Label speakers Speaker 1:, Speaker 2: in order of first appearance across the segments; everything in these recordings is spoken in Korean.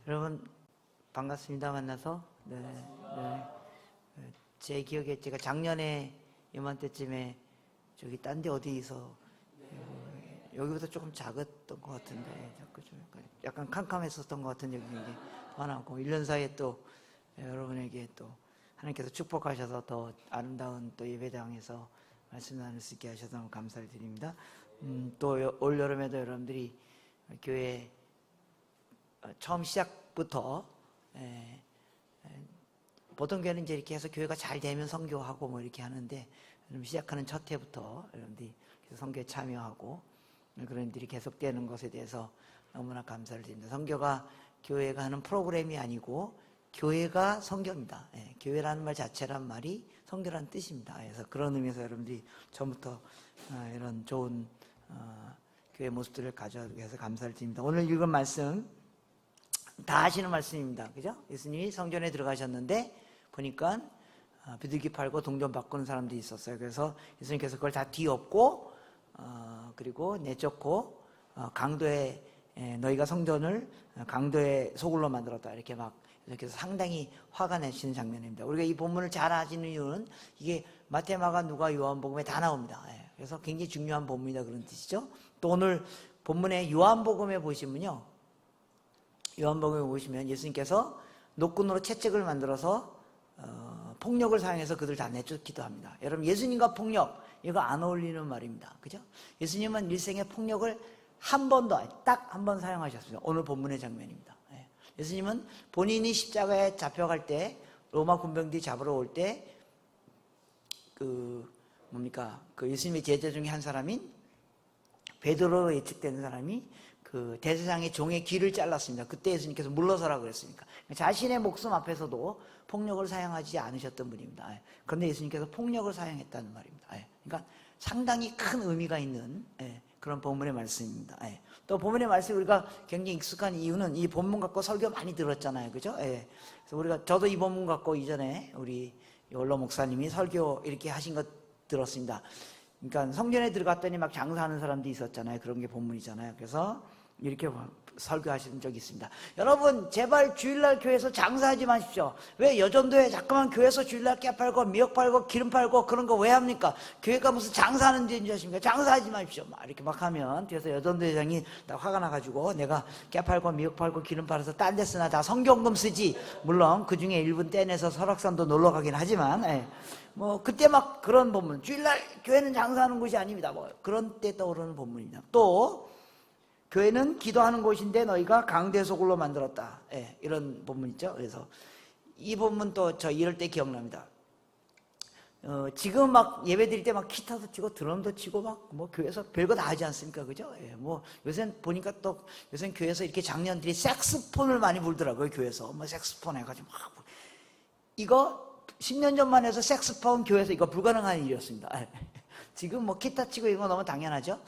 Speaker 1: 여러분 반갑습니다. 만나서. 네. 제 기억에 제가 작년에 이맘때쯤에 저기 딴 데 어디서 여기보다 조금 작았던 것 같은데 자꾸 좀 약간 캄캄했었던 것 같은 여기 이게 많았고 1년 사이에 또 여러분에게 또 하나님께서 축복하셔서 더 아름다운 또 예배당에서 말씀 나눌 수 있게 하셔서 너무 감사를 드립니다. 또 올 여름에도 여러분들이 교회 처음 시작부터 보통 교회는 이제 이렇게 해서 교회가 잘 되면 선교하고 뭐 이렇게 하는데 시작하는 첫 해부터 여러분들이 선교에 참여하고 그런 일들이 계속되는 것에 대해서 너무나 감사를 드립니다. 선교가 교회가 하는 프로그램이 아니고 교회가 선교입니다. 교회라는 말 자체란 말이 선교라는 뜻입니다. 그래서 그런 의미에서 여러분들이 처음부터 이런 좋은 교회 모습들을 가져가기 위해서 감사를 드립니다. 오늘 읽은 말씀 다 아시는 말씀입니다. 그죠? 예수님이 성전에 들어가셨는데 보니까 비둘기 팔고 동전 바꾸는 사람들이 있었어요. 그래서 예수님께서 그걸 다 뒤엎고 그리고 내쫓고 강도에 너희가 성전을 강도의 소굴로 만들었다 이렇게 막 이렇게 해서 상당히 화가 내시는 장면입니다. 우리가 이 본문을 잘 아시는 이유는 이게 마태, 마가, 누가, 요한복음에 다 나옵니다. 그래서 굉장히 중요한 본문이다 그런 뜻이죠. 또 오늘 본문의 요한복음에 보시면요, 요한복음에 보시면 예수님께서 노끈으로 채찍을 만들어서 폭력을 사용해서 그들 다 내쫓기도 합니다. 여러분, 예수님과 폭력 이거 안 어울리는 말입니다. 그죠? 예수님은 일생에 폭력을 한 번도 딱 한 번 사용하셨습니다. 오늘 본문의 장면입니다. 예수님은 본인이 십자가에 잡혀갈 때 로마 군병들이 잡으러 올 때 그 예수님의 제자 중에 한 사람인 베드로로 예측되는 사람이 그 대제사장의 종의 귀를 잘랐습니다. 그때 예수님께서 물러서라 그랬으니까 자신의 목숨 앞에서도 폭력을 사용하지 않으셨던 분입니다. 그런데 예수님께서 폭력을 사용했다는 말입니다. 그러니까 상당히 큰 의미가 있는 그런 본문의 말씀입니다. 또 본문의 말씀이 우리가 굉장히 익숙한 이유는 이 본문 갖고 설교 많이 들었잖아요. 그죠? 그래서 저도 이 본문 갖고 이전에 우리 원로 목사님이 설교 이렇게 하신 것 들었습니다. 그러니까 성전에 들어갔더니 막 장사하는 사람도 있었잖아요. 그런 게 본문이잖아요. 그래서 이렇게 설교하신 적이 있습니다. 여러분, 제발 주일날 교회에서 장사하지 마십시오. 왜 여전도에 자꾸만 교회에서 주일날 깨 팔고 미역 팔고 기름 팔고 그런 거 왜 합니까? 교회가 무슨 장사하는 데인 줄 아십니까? 장사하지 마십시오. 이렇게 막 하면 뒤에서 여전도 회장이 다 화가 나가지고 내가 깨 팔고 미역 팔고 기름 팔아서 딴 데 쓰나 다 성경금 쓰지. 물론 그 중에 일부는 떼내서 설악산도 놀러 가긴 하지만 뭐 그때 막 그런 본문, 주일날 교회는 장사하는 곳이 아닙니다. 뭐 그런 때 떠오르는 본문입니다. 또 교회는 기도하는 곳인데 너희가 강대 소굴로 만들었다. 이런 본문 있죠. 그래서 이 본문 또 저 이럴 때 기억납니다. 지금 막 예배 드릴 때 막 기타도 치고 드럼도 치고 막 뭐 교회에서 별거 다 하지 않습니까? 그죠? 뭐 요새는 보니까 또 요새는 교회에서 이렇게 장년들이 색스폰을 많이 불더라고요. 교회에서 뭐 색스폰 해가지고 막 이거 10년 전만 해서 색스폰 교회에서 이거 불가능한 일이었습니다. 지금 뭐 기타 치고 이런 거 너무 당연하죠.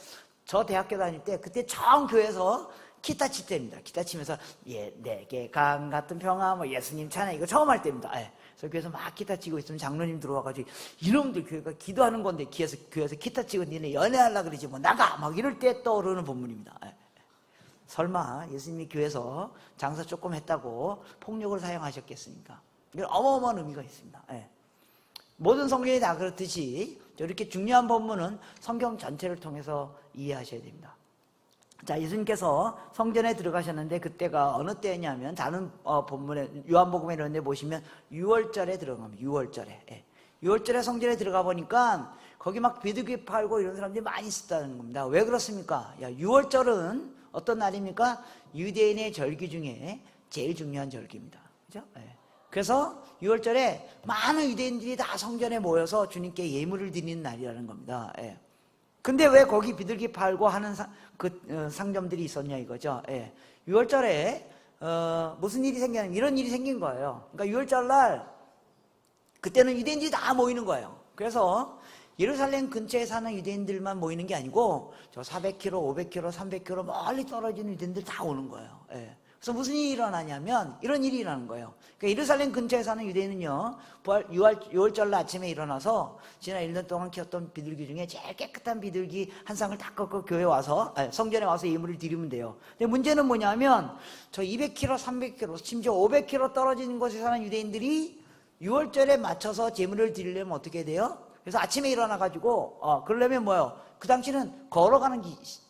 Speaker 1: 저 대학교 다닐 때 그때 처음 교회에서 기타 칠 때입니다. 기타 치면서 내게 강 같은 평화 뭐 예수님 찬양 이거 처음 할 때입니다. 그래서 교회에서 막 기타 치고 있으면 장로님 들어와가지고 이놈들 교회가 기도하는 건데 교회에서 기타 치고 니네 연애하려고 그러지 뭐 나가 막 이럴 때 떠오르는 본문입니다. 설마 예수님이 교회에서 장사 조금 했다고 폭력을 사용하셨겠습니까? 이건 어마어마한 의미가 있습니다. 모든 성경이 다 그렇듯이 이렇게 중요한 본문은 성경 전체를 통해서 이해하셔야 됩니다. 자, 예수님께서 성전에 들어가셨는데 그때가 어느 때냐면 다른 본문에 요한복음에 이런 데 보시면 6월절에 들어갑니다. 6월절에. 6월절에 성전에 들어가 보니까 거기 막 비둘기 팔고 이런 사람들이 많이 있었다는 겁니다. 왜 그렇습니까? 6월절은 어떤 날입니까? 유대인의 절기 중에 제일 중요한 절기입니다. 그죠? 그래서 6월절에 많은 유대인들이 다 성전에 모여서 주님께 예물을 드리는 날이라는 겁니다. 근데 왜 거기 비둘기 팔고 하는 상점들이 있었냐 이거죠. 6월절에 무슨 일이 생기냐면 이런 일이 생긴 거예요. 그러니까 6월절 날 그때는 유대인들이 다 모이는 거예요. 그래서 예루살렘 근처에 사는 유대인들만 모이는 게 아니고 저 400km, 500km, 300km 멀리 떨어지는 유대인들 다 오는 거예요. 그래서 무슨 일이 일어나냐면 이런 일이 일어나는 거예요. 그러니까 예루살렘 근처에 사는 유대인은요, 6월절 아침에 일어나서 지난 1년 동안 키웠던 비둘기 중에 제일 깨끗한 비둘기 한 쌍을 다 꺾고 교회에 와서, 성전에 와서 예물을 드리면 돼요. 근데 문제는 뭐냐면 저 200km, 300km, 심지어 500km 떨어진 곳에 사는 유대인들이 6월절에 맞춰서 제물을 드리려면 어떻게 돼요? 그래서 아침에 일어나가지고, 그러려면 뭐예요? 그 당시는 걸어가는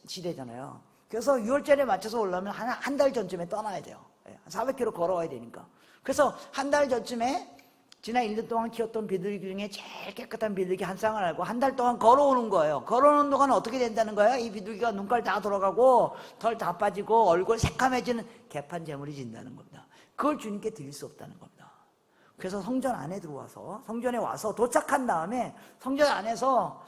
Speaker 1: 시대잖아요. 그래서 6월절에 맞춰서 오려면 한 달 전쯤에 떠나야 돼요. 400km 걸어가야 되니까. 그래서 한 달 전쯤에 지난 1년 동안 키웠던 비둘기 중에 제일 깨끗한 비둘기 한 쌍을 알고 한 달 동안 걸어오는 거예요. 걸어오는 동안 어떻게 된다는 거야? 이 비둘기가 눈깔 다 돌아가고 털 다 빠지고 얼굴 새카매지는 개판 제물이 진다는 겁니다. 그걸 주님께 드릴 수 없다는 겁니다. 그래서 성전 안에 들어와서, 성전에 와서 도착한 다음에 성전 안에서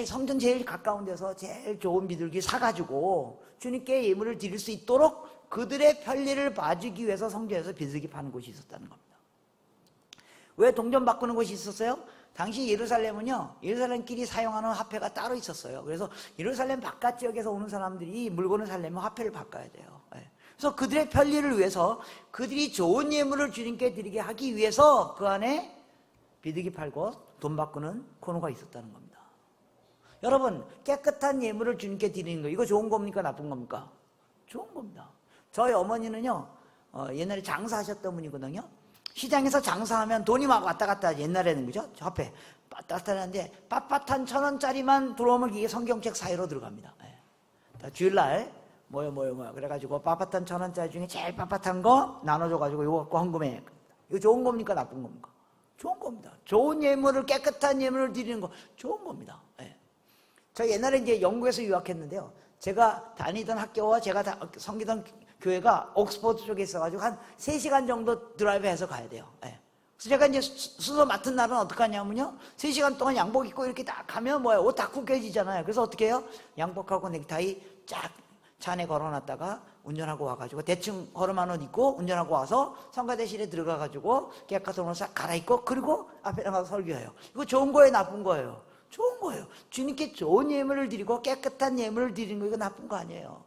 Speaker 1: 성전 제일 가까운 데서 제일 좋은 비둘기 사가지고 주님께 예물을 드릴 수 있도록 그들의 편리를 봐주기 위해서 성전에서 비둘기 파는 곳이 있었다는 겁니다. 왜 동전 바꾸는 곳이 있었어요? 당시 예루살렘은요, 예루살렘끼리 사용하는 화폐가 따로 있었어요. 그래서 예루살렘 바깥 지역에서 오는 사람들이 물건을 사려면 화폐를 바꿔야 돼요. 그래서 그들의 편리를 위해서 그들이 좋은 예물을 주님께 드리게 하기 위해서 그 안에 비둘기 팔고 돈 바꾸는 코너가 있었다는 겁니다. 여러분, 깨끗한 예물을 주님께 드리는 거, 이거 좋은 겁니까? 나쁜 겁니까? 좋은 겁니다. 저희 어머니는요, 옛날에 장사하셨던 분이거든요. 시장에서 장사하면 돈이 막 왔다 갔다 하지, 옛날에는, 그죠? 화폐 왔다 갔다 하는데 빳빳한 1,000원짜리만 들어오면 이게 성경책 사이로 들어갑니다. 주일날 뭐요 그래가지고 빳빳한 1,000원짜리 중에 제일 빳빳한 거 나눠줘가지고 이거 갖고 헌금해. 이거 좋은 겁니까? 나쁜 겁니까? 좋은 겁니다. 좋은 예물을, 깨끗한 예물을 드리는 거 좋은 겁니다. 저 옛날에 이제 영국에서 유학했는데요. 제가 다니던 학교와 제가 섬기던 교회가 옥스퍼드 쪽에 있어가지고 한 3시간 정도 드라이브해서 가야 돼요. 그래서 제가 이제 수도 맡은 날은 어떻게 하냐면요, 3시간 동안 양복 입고 이렇게 딱 가면 뭐예요? 옷 다 구겨지잖아요. 그래서 어떻게 해요? 양복하고 넥타이 쫙 차 안에 걸어놨다가 운전하고 와가지고 대충 걸음한 옷 입고 운전하고 와서 성가대실에 들어가가지고 깨끗한 옷을 싹 갈아입고 그리고 앞에 나가서 설교해요. 이거 좋은 거예요? 나쁜 거예요? 좋은 거예요. 주님께 좋은 예물을 드리고 깨끗한 예물을 드리는 거, 이거 나쁜 거 아니에요.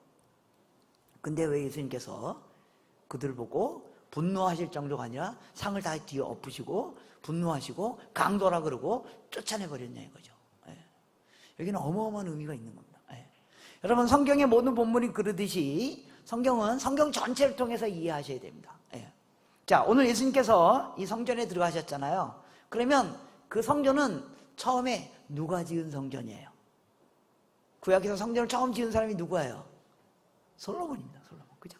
Speaker 1: 근데 왜 예수님께서 그들 보고 분노하실 정도가 아니라 상을 다 뒤에 엎으시고 분노하시고 강도라 그러고 쫓아내버렸냐 이거죠. 여기는 어마어마한 의미가 있는 겁니다. 여러분, 성경의 모든 본문이 그러듯이 성경은 성경 전체를 통해서 이해하셔야 됩니다. 자, 오늘 예수님께서 이 성전에 들어가셨잖아요. 그러면 그 성전은 처음에 누가 지은 성전이에요? 구약에서 성전을 처음 지은 사람이 누구예요? 솔로몬입니다. 솔로몬. 그죠?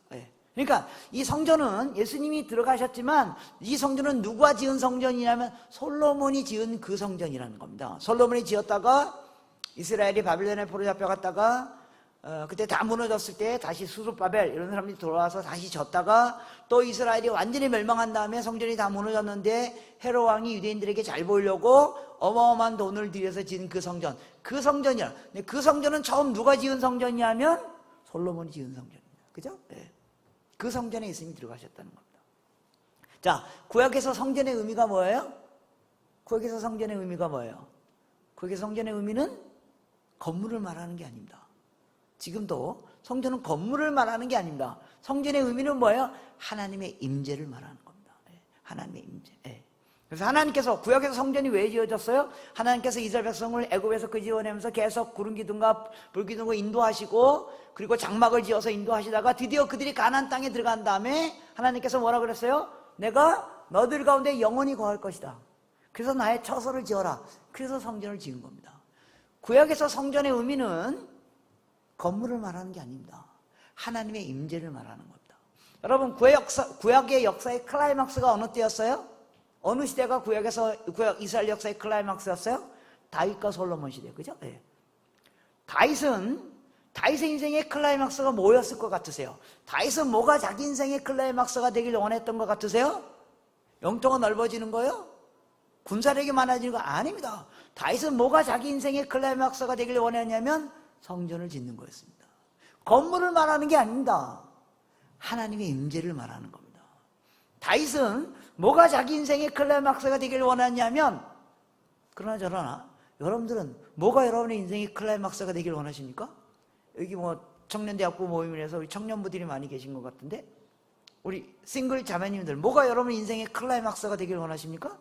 Speaker 1: 그러니까 이 성전은 예수님이 들어가셨지만 이 성전은 누가 지은 성전이냐면 솔로몬이 지은 그 성전이라는 겁니다. 솔로몬이 지었다가 이스라엘이 바빌론에 포로 잡혀갔다가 그때 다 무너졌을 때 다시 수르바벨 이런 사람들이 돌아와서 다시 졌다가 또 이스라엘이 완전히 멸망한 다음에 성전이 다 무너졌는데 헤롯 왕이 유대인들에게 잘 보이려고 어마어마한 돈을 들여서 지은 그 성전, 그 성전이야. 근데 그 성전은 처음 누가 지은 성전이냐면 솔로몬이 지은 성전입니다. 그죠? 그 성전에 예수님이 들어가셨다는 겁니다. 자, 구약에서 성전의 의미가 뭐예요? 구약에서 성전의 의미가 뭐예요? 구약에서 성전의 의미는 건물을 말하는 게 아닙니다. 지금도 성전은 건물을 말하는 게 아닙니다. 성전의 의미는 뭐예요? 하나님의 임재를 말하는 겁니다. 하나님의 임재. 그래서 하나님께서, 구약에서 성전이 왜 지어졌어요? 하나님께서 이스라엘 백성을 애굽에서 그 지어내면서 계속 구름 기둥과 불 기둥으로 인도하시고 그리고 장막을 지어서 인도하시다가 드디어 그들이 가나안 땅에 들어간 다음에 하나님께서 뭐라 그랬어요? 내가 너들 가운데 영원히 거할 것이다. 그래서 나의 처소를 지어라. 그래서 성전을 지은 겁니다. 구약에서 성전의 의미는 건물을 말하는 게 아닙니다. 하나님의 임재를 말하는 겁니다. 여러분, 구약의 역사의 클라이막스가 어느 때였어요? 어느 시대가 구약 이스라엘 역사의 클라이막스였어요? 다윗과 솔로몬 시대, 그죠? 다윗의 인생의 클라이막스가 뭐였을 것 같으세요? 다윗은 뭐가 자기 인생의 클라이막스가 되길 원했던 것 같으세요? 영토가 넓어지는 거예요? 군사력이 많아지는 거 아닙니다. 다윗은 뭐가 자기 인생의 클라이막스가 되길 원했냐면 성전을 짓는 거였습니다. 건물을 말하는 게 아닙니다. 하나님의 임재를 말하는 겁니다. 다윗은 뭐가 자기 인생의 클라이막스가 되길 원했냐면, 그러나 여러분들은 뭐가 여러분의 인생의 클라이막스가 되길 원하십니까? 여기 뭐 청년대학부 모임이라서 우리 청년부들이 많이 계신 것 같은데, 우리 싱글 자매님들, 뭐가 여러분 인생의 클라이막스가 되길 원하십니까?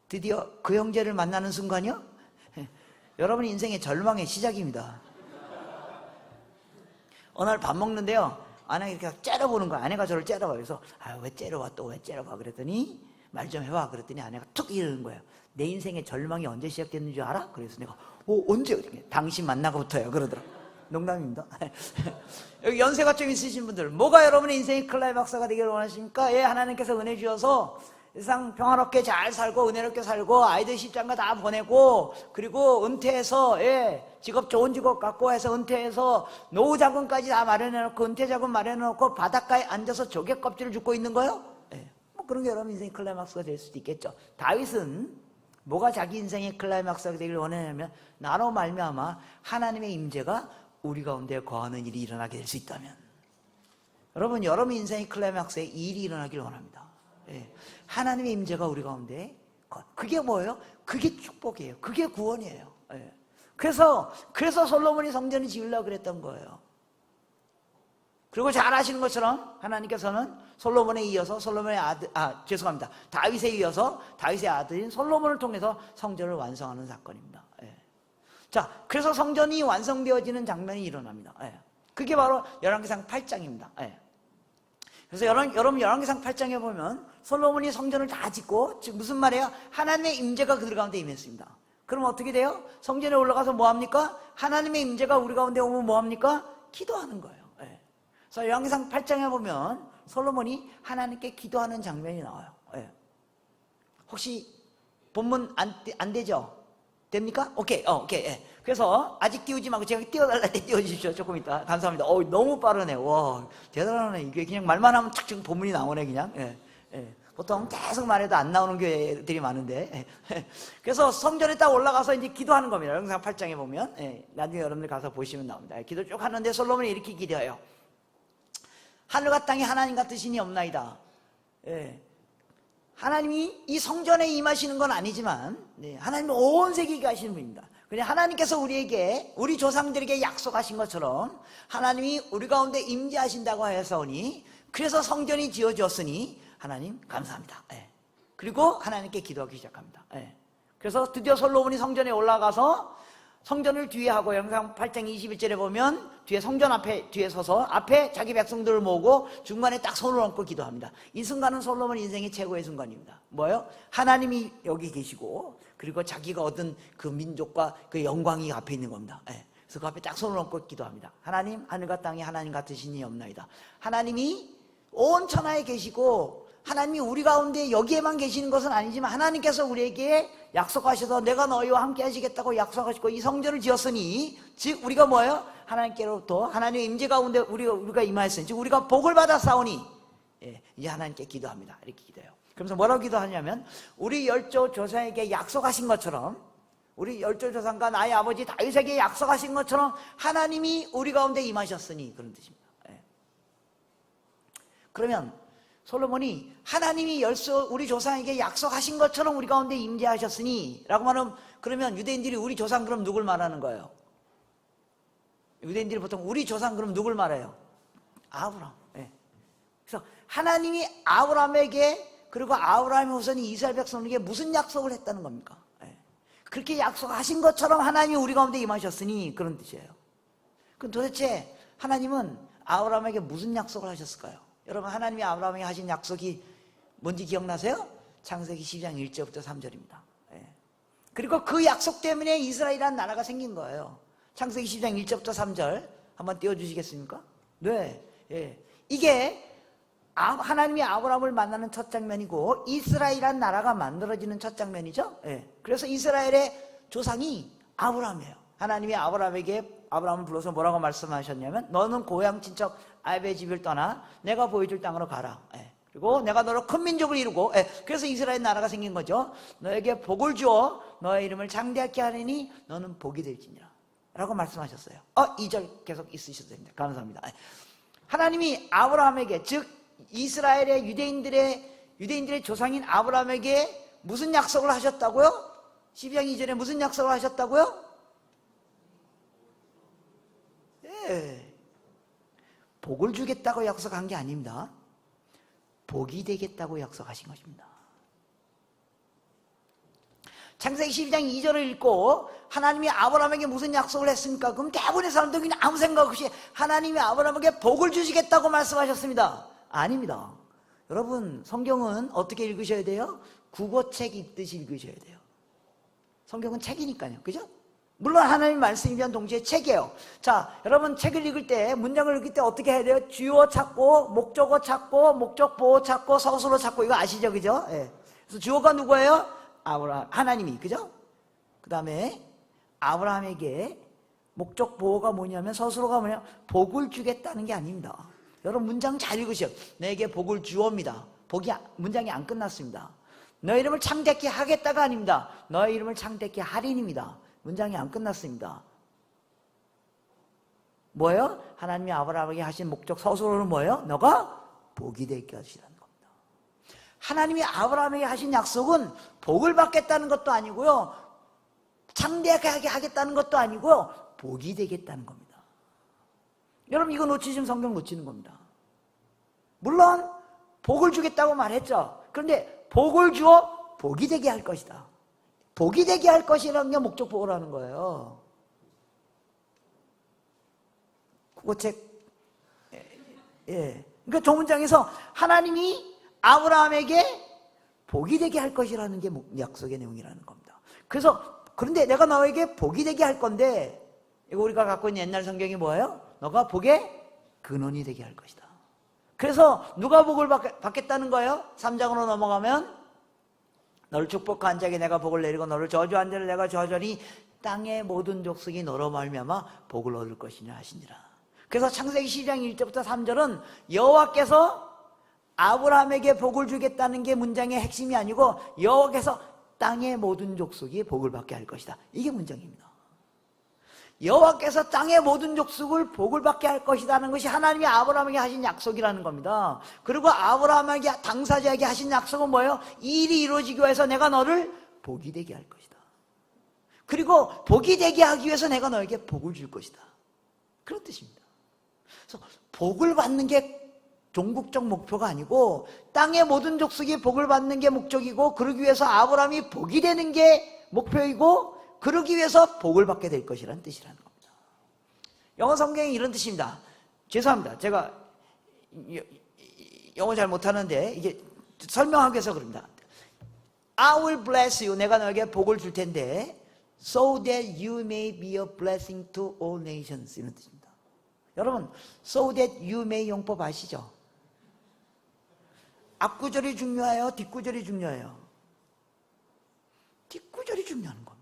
Speaker 1: 드디어 그 형제를 만나는 순간이요? 여러분 인생의 절망의 시작입니다. 어느 날 밥 먹는데요, 아내가 이렇게 째려보는 거야. 아내가 저를 째려봐. 그래서 왜 째려봐, 또 왜 째려봐 그랬더니, 말 좀 해봐 그랬더니 아내가 툭 이러는 거예요. 내 인생의 절망이 언제 시작됐는 줄 알아? 그래서 내가 언제? 당신 만나고부터요 그러더라고. 농담입니다. 여기 연세가 좀 있으신 분들, 뭐가 여러분의 인생의 클라이막스가 되기를 원하십니까? 예, 하나님께서 은혜 주셔서 세상 평화롭게 잘 살고 은혜롭게 살고 아이들 시집장가 다 보내고, 그리고 은퇴해서 직업 좋은 직업 갖고 해서 은퇴해서 노후 자금까지 다 마련해놓고, 은퇴 자금 마련해놓고 바닷가에 앉아서 조개 껍질을 줍고 있는 거요? 뭐 그런 게 여러분 인생의 클라이막스가 될 수도 있겠죠. 다윗은 뭐가 자기 인생의 클라이막스가 되기를 원하냐면, 나로 말미암아 하나님의 임재가 우리 가운데 거하는 일이 일어나게 될 수 있다면, 여러분 인생의 클라이막스에 이 일이 일어나기를 원합니다. 하나님의 임재가 우리 가운데, 그게 뭐예요? 그게 축복이에요. 그게 구원이에요. 그래서 솔로몬이 성전을 지으려고 그랬던 거예요. 그리고 잘 아시는 것처럼 하나님께서는 솔로몬에 이어서 다윗에 이어서 다윗의 아들인 솔로몬을 통해서 성전을 완성하는 사건입니다. 자, 그래서 성전이 완성되어지는 장면이 일어납니다. 그게 바로 열왕기상 8장입니다. 그래서 여러분 열왕기상 8장에 보면 솔로몬이 성전을 다 짓고, 즉 무슨 말이에요? 하나님의 임재가 그들 가운데 임했습니다. 그럼 어떻게 돼요? 성전에 올라가서 뭐 합니까? 하나님의 임재가 우리 가운데 오면 뭐 합니까? 기도하는 거예요. 그래서 열왕기상 8장에 보면 솔로몬이 하나님께 기도하는 장면이 나와요. 혹시 본문 안 되죠? 됩니까? 오케이. 그래서 아직 띄우지 말고 제가 띄워달라 때 띄워주십시오. 조금 있다. 감사합니다. 너무 빠르네. 와, 대단하네. 이게 그냥 말만 하면 착 지금 본문이 나오네, 그냥. 보통 계속 말해도 안 나오는 교회들이 많은데. 그래서 성전에 딱 올라가서 이제 기도하는 겁니다. 영상 8장에 보면. 나중에 여러분들 가서 보시면 나옵니다. 기도 쭉 하는데 솔로몬이 이렇게 기도해요. 하늘과 땅에 하나님 같으시니 없나이다. 하나님이 이 성전에 임하시는 건 아니지만, 하나님은 온 세계에 가시는 분입니다. 그냥 하나님께서 우리 조상들에게 약속하신 것처럼 하나님이 우리 가운데 임재하신다고 하였으니, 그래서 성전이 지어졌으니 하나님 감사합니다. 그리고 하나님께 기도하기 시작합니다. 그래서 드디어 솔로몬이 성전에 올라가서 성전을 뒤에 하고, 영상 8장 21절에 보면 뒤에 성전 뒤에 서서 앞에 자기 백성들을 모으고 중간에 딱 손을 얹고 기도합니다. 이 순간은 솔로몬 인생의 최고의 순간입니다. 뭐예요? 하나님이 여기 계시고, 그리고 자기가 얻은 그 민족과 그 영광이 앞에 있는 겁니다. 그래서 그 앞에 딱 손을 얹고 기도합니다. 하나님, 하늘과 땅에 하나님 같으시니 없나이다. 하나님이 온 천하에 계시고, 하나님이 우리 가운데 여기에만 계시는 것은 아니지만 하나님께서 우리에게 약속하셔서 내가 너희와 함께 하시겠다고 약속하시고 이 성전을 지었으니, 즉 우리가 뭐예요? 하나님께로부터 하나님의 임재 가운데 우리가 임하였으니, 즉 우리가 복을 받아 싸우니 이제 하나님께 기도합니다. 이렇게 기도해요. 그러면서 뭐라고 기도하냐면, 우리 열조 조상에게 약속하신 것처럼, 우리 열조 조상과 나의 아버지 다윗에게 약속하신 것처럼 하나님이 우리 가운데 임하셨으니, 그런 뜻입니다. 그러면 솔로몬이 하나님이 우리 조상에게 약속하신 것처럼 우리 가운데 임재하셨으니 라고 말하면, 그러면 유대인들이 우리 조상 그럼 누굴 말하는 거예요? 유대인들이 보통 우리 조상 그럼 누굴 말해요? 아브라함. 그래서 하나님이 아브라함에게, 그리고 아브라함의 후손이 이스라엘 백성에게 무슨 약속을 했다는 겁니까? 그렇게 약속하신 것처럼 하나님이 우리 가운데 임하셨으니, 그런 뜻이에요. 그럼 도대체 하나님은 아브라함에게 무슨 약속을 하셨을까요? 여러분, 하나님이 아브라함에게 하신 약속이 뭔지 기억나세요? 창세기 12장 1절부터 3절입니다. 그리고 그 약속 때문에 이스라엘이라는 나라가 생긴 거예요. 창세기 12장 1절부터 3절 한번 띄워주시겠습니까? 네. 이게 하나님이 아브라함을 만나는 첫 장면이고, 이스라엘이라는 나라가 만들어지는 첫 장면이죠. 그래서 이스라엘의 조상이 아브라함이에요. 하나님이 아브라함을 불러서 뭐라고 말씀하셨냐면, 너는 고향 친척 아베 집을 떠나 내가 보여줄 땅으로 가라. 그리고 내가 너로 큰 민족을 이루고, 그래서 이스라엘 나라가 생긴 거죠. 너에게 복을 주어 너의 이름을 장대하게 하리니 너는 복이 될지니라 라고 말씀하셨어요. 2절 계속 있으셔도 됩니다. 감사합니다. 하나님이 아브라함에게, 즉 이스라엘의 유대인들의 조상인 아브라함에게 무슨 약속을 하셨다고요? 12장 2절에 무슨 약속을 하셨다고요? 예. 복을 주겠다고 약속한 게 아닙니다. 복이 되겠다고 약속하신 것입니다. 창세기 12장 2절을 읽고 하나님이 아브라함에게 무슨 약속을 했습니까? 그럼 대부분의 사람들이 그냥 아무 생각 없이 하나님이 아브라함에게 복을 주시겠다고 말씀하셨습니다. 아닙니다. 여러분, 성경은 어떻게 읽으셔야 돼요? 국어책 읽듯이 읽으셔야 돼요. 성경은 책이니까요. 그죠? 물론 하나님 말씀이면 동시에 책이에요. 자, 여러분 책을 읽을 때, 문장을 읽을 때 어떻게 해야 돼요? 주어 찾고, 목적어 찾고, 목적 보호 찾고, 서술어 찾고, 이거 아시죠? 그죠? 예. 그래서 주어가 누구예요? 아브라함, 하나님이. 그죠? 그 다음에 아브라함에게 목적 보호가 뭐냐면, 서술어가 뭐냐? 복을 주겠다는 게 아닙니다. 여러분 문장 잘 읽으셔. 내게 복을 주옵니다. 문장이 안 끝났습니다. 너의 이름을 창대케 하겠다가 아닙니다. 너의 이름을 창대케 하리입니다. 문장이 안 끝났습니다. 뭐예요? 하나님이 아브라함에게 하신 목적 서술어는 뭐예요? 너가 복이 되게 하시라는 겁니다. 하나님이 아브라함에게 하신 약속은 복을 받겠다는 것도 아니고요, 창대하게 하겠다는 것도 아니고요, 복이 되겠다는 겁니다. 여러분 이거 놓치시면 성경 놓치는 겁니다. 물론 복을 주겠다고 말했죠. 그런데 복을 주어 복이 되게 할 것이다. 복이 되게 할 것이라는 게 목적 보호라는 거예요. 국어책, 예. 그러니까 저 문장에서 하나님이 아브라함에게 복이 되게 할 것이라는 게 약속의 내용이라는 겁니다. 그런데 내가 너에게 복이 되게 할 건데, 이거 우리가 갖고 있는 옛날 성경이 뭐예요? 너가 복의 근원이 되게 할 것이다. 그래서 누가 복을 받겠다는 거예요? 3장으로 넘어가면 너를 축복한 자에게 내가 복을 내리고 너를 저주한 자를 내가 저주하니 땅의 모든 족속이 너로 말미암아 복을 얻을 것이냐 하시니라. 그래서 창세기 12장 1절부터 3절은 여호와께서 아브라함에게 복을 주겠다는 게 문장의 핵심이 아니고 여호와께서 땅의 모든 족속이 복을 받게 할 것이다. 이게 문장입니다. 여호와께서 땅의 모든 족속을 복을 받게 할 것이라는 것이 하나님이 아브라함에게 하신 약속이라는 겁니다. 그리고 아브라함에게, 당사자에게 하신 약속은 뭐예요? 이 일이 이루어지기 위해서 내가 너를 복이 되게 할 것이다. 그리고 복이 되게 하기 위해서 내가 너에게 복을 줄 것이다. 그런 뜻입니다. 그래서 복을 받는 게 종국적 목표가 아니고 땅의 모든 족속이 복을 받는 게 목적이고, 그러기 위해서 아브라함이 복이 되는 게 목표이고, 그러기 위해서 복을 받게 될 것이라는 뜻이라는 겁니다. 영어 성경이 이런 뜻입니다. 죄송합니다. 제가 영어 잘 못하는데 이게 설명하기 위해서 그럽니다. I will bless you. 내가 너에게 복을 줄 텐데 so that you may be a blessing to all nations. 이런 뜻입니다. 여러분, so that you may 용법 아시죠? 앞구절이 중요해요? 뒷구절이 중요해요? 뒷구절이 중요한 겁니다.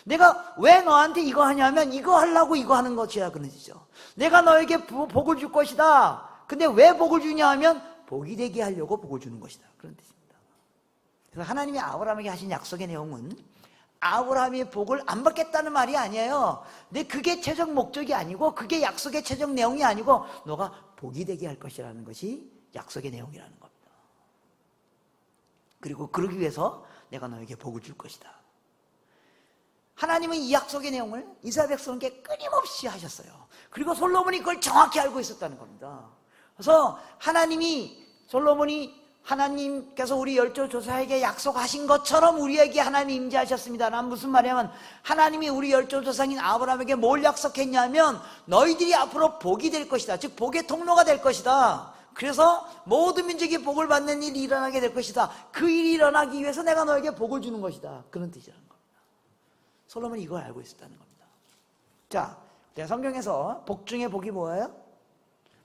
Speaker 1: 내가 왜 너한테 이거 하냐면 이거 하려고 이거 하는 것이야, 그런 뜻이죠. 내가 너에게 복을 줄 것이다. 근데 왜 복을 주냐 하면 복이 되게 하려고 복을 주는 것이다, 그런 뜻입니다. 그래서 하나님이 아브라함에게 하신 약속의 내용은 아브라함이 복을 안 받겠다는 말이 아니에요. 근데 그게 최종 목적이 아니고, 그게 약속의 최종 내용이 아니고, 너가 복이 되게 할 것이라는 것이 약속의 내용이라는 겁니다. 그리고 그러기 위해서 내가 너에게 복을 줄 것이다. 하나님은 이 약속의 내용을 이스라엘 백성에게 끊임없이 하셨어요. 그리고 솔로몬이 그걸 정확히 알고 있었다는 겁니다. 그래서 하나님께서 우리 열조 조상에게 약속하신 것처럼 우리에게 하나님 임재하셨습니다. 난 무슨 말이냐면, 하나님이 우리 열조 조상인 아브라함에게 뭘 약속했냐면 너희들이 앞으로 복이 될 것이다. 즉 복의 통로가 될 것이다. 그래서 모든 민족이 복을 받는 일이 일어나게 될 것이다. 그 일이 일어나기 위해서 내가 너에게 복을 주는 것이다. 그런 뜻이라는 겁니다. 솔로몬이 이걸 알고 있었다는 겁니다. 자, 성경에서 복 중에 복이 뭐예요?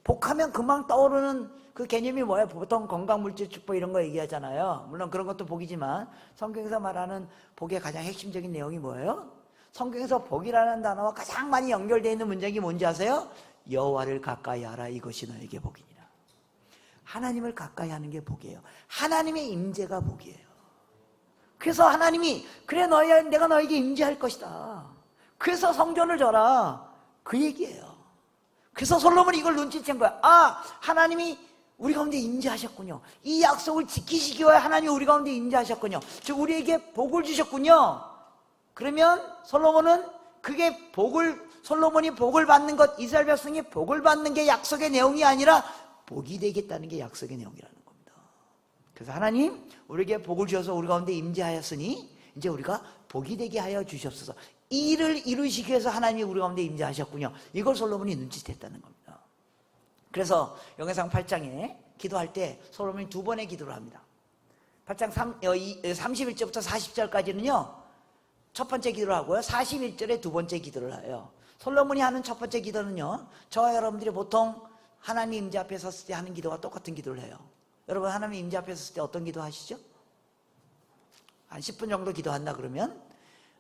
Speaker 1: 복하면 금방 떠오르는 그 개념이 뭐예요? 보통 건강물질 축복 이런 거 얘기하잖아요. 물론 그런 것도 복이지만 성경에서 말하는 복의 가장 핵심적인 내용이 뭐예요? 성경에서 복이라는 단어와 가장 많이 연결되어 있는 문장이 뭔지 아세요? 여호와를 가까이 하라, 이것이 너에게 복이니라. 하나님을 가까이 하는 게 복이에요. 하나님의 임재가 복이에요. 그래서 하나님이 그래 내가 너에게 임재할 것이다. 그래서 성전을 져라. 그 얘기예요. 그래서 솔로몬이 이걸 눈치챈 거야. 아, 하나님이 우리 가운데 임재하셨군요. 이 약속을 지키시기 위해 하나님이 우리 가운데 임재하셨군요. 즉 우리에게 복을 주셨군요. 그러면 솔로몬은 그게 복을 솔로몬이 복을 받는 것, 이스라엘 백성이 복을 받는 게 약속의 내용이 아니라 복이 되겠다는 게 약속의 내용이라는 겁니다. 그래서 하나님 우리에게 복을 주셔서 우리 가운데 임재하였으니 이제 우리가 복이 되게 하여 주시옵소서. 이 일을 이루시기 위해서 하나님이 우리 가운데 임재하셨군요. 이걸 솔로몬이 눈치챘다는 겁니다. 그래서 역대상 8장에 기도할 때 솔로몬이 두 번의 기도를 합니다. 8장 31절부터 40절까지는요 첫 번째 기도를 하고요 41절에 두 번째 기도를 해요. 솔로몬이 하는 첫 번째 기도는요 저와 여러분들이 보통 하나님 임재 앞에 섰을 때 하는 기도와 똑같은 기도를 해요. 여러분 하나님 임재 앞에 섰을 때 어떤 기도 하시죠? 한 10분 정도 기도한다 그러면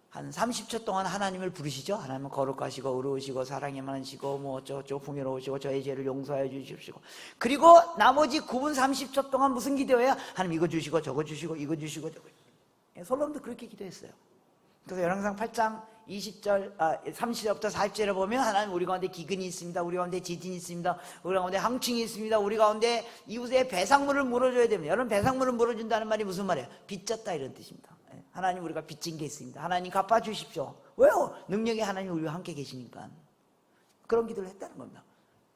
Speaker 1: 한 30초 동안 하나님을 부르시죠. 하나님은 거룩하시고 의로우시고 사랑이 많으시고 뭐 어쩌고저쩌고 풍요로우시고 저의 죄를 용서하여 주십시오. 그리고 나머지 9분 30초 동안 무슨 기도예요? 하나님 이거 주시고 저거 주시고 이거 주시고 저거. 솔로몬도 그렇게 기도했어요. 그래서 열왕기상 8장 30절부터 40절에 보면 하나님 우리 가운데 기근이 있습니다. 우리 가운데 지진이 있습니다. 우리 가운데 항충이 있습니다. 우리 가운데 이웃의 배상물을 물어줘야 됩니다. 여러분 배상물을 물어준다는 말이 무슨 말이에요? 빚졌다 이런 뜻입니다. 하나님 우리가 빚진 게 있습니다. 하나님 갚아주십시오. 왜요? 능력이 하나님 우리와 함께 계시니까 그런 기도를 했다는 겁니다.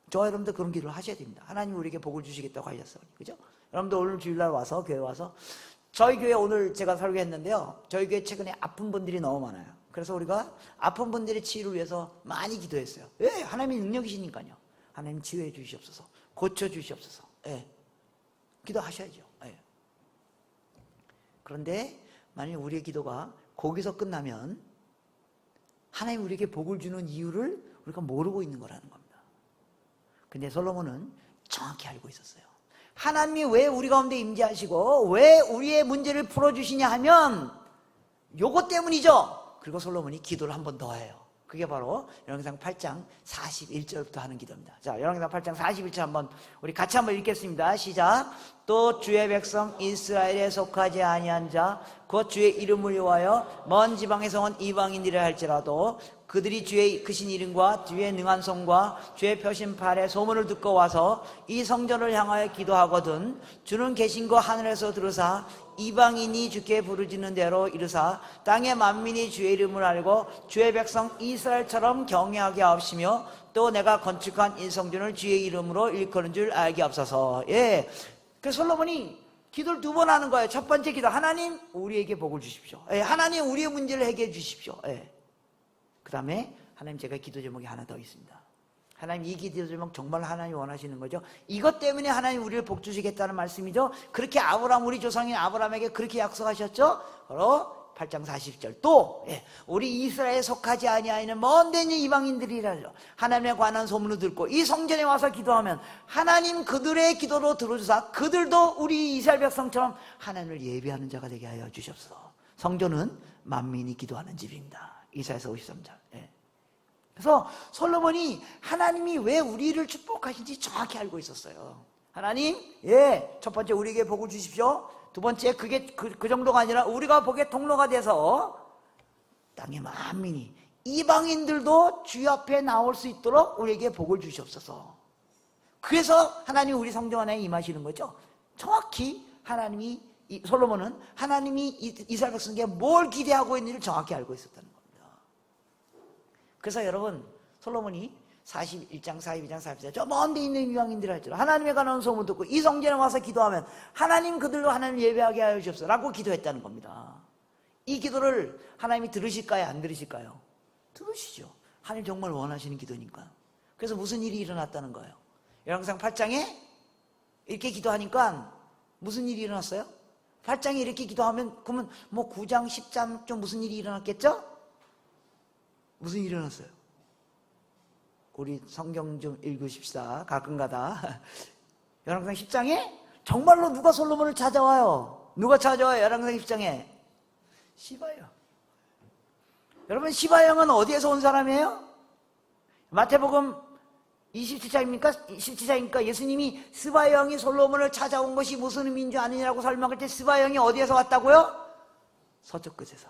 Speaker 1: 저와 여러분도 그런 기도를 하셔야 됩니다. 하나님 우리에게 복을 주시겠다고 하셨어요. 그죠? 여러분들 오늘 주일날 와서 교회 와서 저희 교회 오늘 제가 설교했는데요 저희 교회 최근에 아픈 분들이 너무 많아요. 그래서 우리가 아픈 분들의 치유를 위해서 많이 기도했어요. 왜? 하나님이 능력이시니까요. 하나님 치유해 주시옵소서. 고쳐 주시옵소서. 예. 기도하셔야죠. 예. 그런데 만약 우리의 기도가 거기서 끝나면 하나님 우리에게 복을 주는 이유를 우리가 모르고 있는 거라는 겁니다. 근데 솔로몬은 정확히 알고 있었어요. 하나님이 왜 우리 가운데 임재하시고 왜 우리의 문제를 풀어주시냐 하면 요것 때문이죠. 그리고 솔로몬이 기도를 한 번 더 해요. 그게 바로 열왕기상 8장 41절부터 하는 기도입니다. 자, 열왕기상 8장 41절 한번 우리 같이 한번 읽겠습니다. 시작. 또 주의 백성 이스라엘에 속하지 아니한 자 곧 주의 이름을 위하여 먼 지방에서 온 이방인들이라 할지라도 그들이 주의 크신 이름과 주의 능한 손과 주의 펴신 팔의 소문을 듣고 와서 이 성전을 향하여 기도하거든 주는 계신 거 하늘에서 들으사 이방인이 주께 부르짖는 대로 이르사 땅의 만민이 주의 이름을 알고 주의 백성 이스라엘처럼 경외하게 하옵시며 또 내가 건축한 이 성전을 주의 이름으로 일컫는 줄 알게 하옵소서. 예. 그 솔로몬이 기도를 두 번 하는 거예요. 첫 번째 기도 하나님 우리에게 복을 주십시오. 예. 하나님 우리의 문제를 해결해 주십시오. 예. 그 다음에 하나님 제가 기도 제목이 하나 더 있습니다. 하나님 이 기도 제목 정말 하나님이 원하시는 거죠. 이것 때문에 하나님 우리를 복 주시겠다는 말씀이죠. 그렇게 아브라함 우리 조상인 아브라함에게 그렇게 약속하셨죠. 바로 8장 40절 또 우리 이스라엘에 속하지 아니하는 먼 데 있는 이방인들이라죠. 하나님에 관한 소문을 듣고 이 성전에 와서 기도하면 하나님 그들의 기도로 들어주사 그들도 우리 이스라엘 백성처럼 하나님을 예배하는 자가 되게 하여 주시옵소서. 성전은 만민이 기도하는 집입니다. 이사야서 53장. 그래서 솔로몬이 하나님이 왜 우리를 축복하신지 정확히 알고 있었어요. 하나님, 첫 번째 우리에게 복을 주십시오. 두 번째 그게 그 정도가 아니라 우리가 복의 통로가 돼서 땅의 만민이 이방인들도 주의 앞에 나올 수 있도록 우리에게 복을 주시옵소서. 그래서 하나님이 우리 성전 안에 임하시는 거죠. 정확히 하나님이 솔로몬은 하나님이 이스라엘 백성에게 뭘 기대하고 있는지를 정확히 알고 있었다는 겁니다. 그래서 여러분 솔로몬이 41장, 42장, 44장 저 먼 데 있는 이방인들 할지라 하나님에 관한 소문 듣고 이 성전에 와서 기도하면 하나님 그들로 하나님 예배하게 하여 주옵소서 라고 기도했다는 겁니다. 이 기도를 하나님이 들으실까요? 안 들으실까요? 들으시죠. 하나님 정말 원하시는 기도니까. 그래서 무슨 일이 일어났다는 거예요. 열왕기상 8장에 이렇게 기도하니까 무슨 일이 일어났어요? 8장에 이렇게 기도하면 그러면 뭐 9장, 10장 좀 무슨 일이 일어났겠죠? 무슨 일이 일어났어요? 우리 성경 좀 읽으십시다. 가끔가다. 열왕기상 10장에 정말로 누가 솔로몬을 찾아와요? 누가 찾아와요? 열왕기상 10장에 시바요. 여러분 시바 형은 어디에서 온 사람이에요? 마태복음 27장입니까? 17장입니까? 예수님이 스바 형이 솔로몬을 찾아온 것이 무슨 의미인 줄 아느냐고 설명할 때 스바 형이 어디에서 왔다고요? 서쪽 끝에서.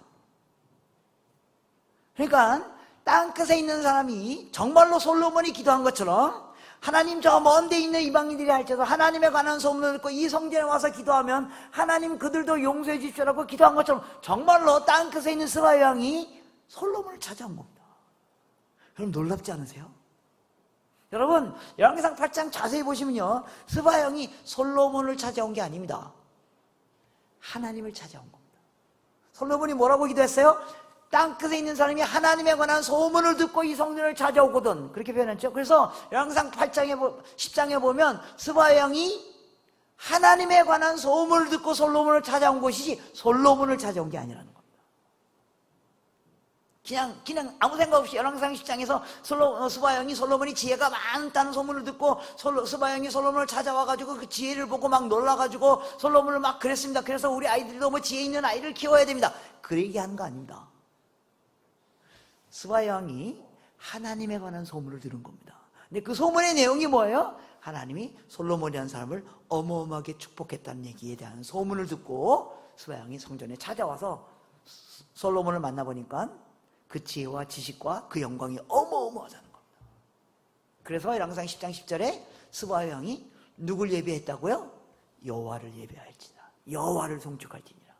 Speaker 1: 그러니까 땅끝에 있는 사람이 정말로 솔로몬이 기도한 것처럼 하나님 저 먼 데 있는 이방인들이 할지라도 하나님에 관한 소문을 듣고 이 성전에 와서 기도하면 하나님 그들도 용서해 주십시오라고 기도한 것처럼 정말로 땅끝에 있는 스바 형이 솔로몬을 찾아온 겁니다. 여러분 놀랍지 않으세요? 여러분 열왕기상 8장 자세히 보시면요, 스바형이 솔로몬을 찾아온 게 아닙니다. 하나님을 찾아온 겁니다. 솔로몬이 뭐라고 기도했어요? 땅끝에 있는 사람이 하나님에 관한 소문을 듣고 이 성전을 찾아오거든, 그렇게 표현했죠. 그래서 열왕기상 10장에 보면 스바형이 하나님에 관한 소문을 듣고 솔로몬을 찾아온 것이지 솔로몬을 찾아온 게 아니라는 겁니다. 그냥 아무 생각 없이 열왕기상 10장에서 스바형이 솔로몬이 지혜가 많다는 소문을 듣고 스바형이 솔로몬을 찾아와가지고 그 지혜를 보고 막 놀라가지고 솔로몬을 막 그랬습니다. 그래서 우리 아이들도 뭐 지혜 있는 아이를 키워야 됩니다, 그 얘기하는 거 아닙니다. 스바형이 하나님에 관한 소문을 들은 겁니다. 근데 그 소문의 내용이 뭐예요? 하나님이 솔로몬이라는 사람을 어마어마하게 축복했다는 얘기에 대한 소문을 듣고 스바형이 성전에 찾아와서 솔로몬을 만나보니까 그 지혜와 지식과 그 영광이 어마어마하다는 겁니다. 그래서 열왕기상 10장 10절에 스바형이 누굴 예배했다고요? 여호와를 예배할지다, 여호와를 송축할지니라.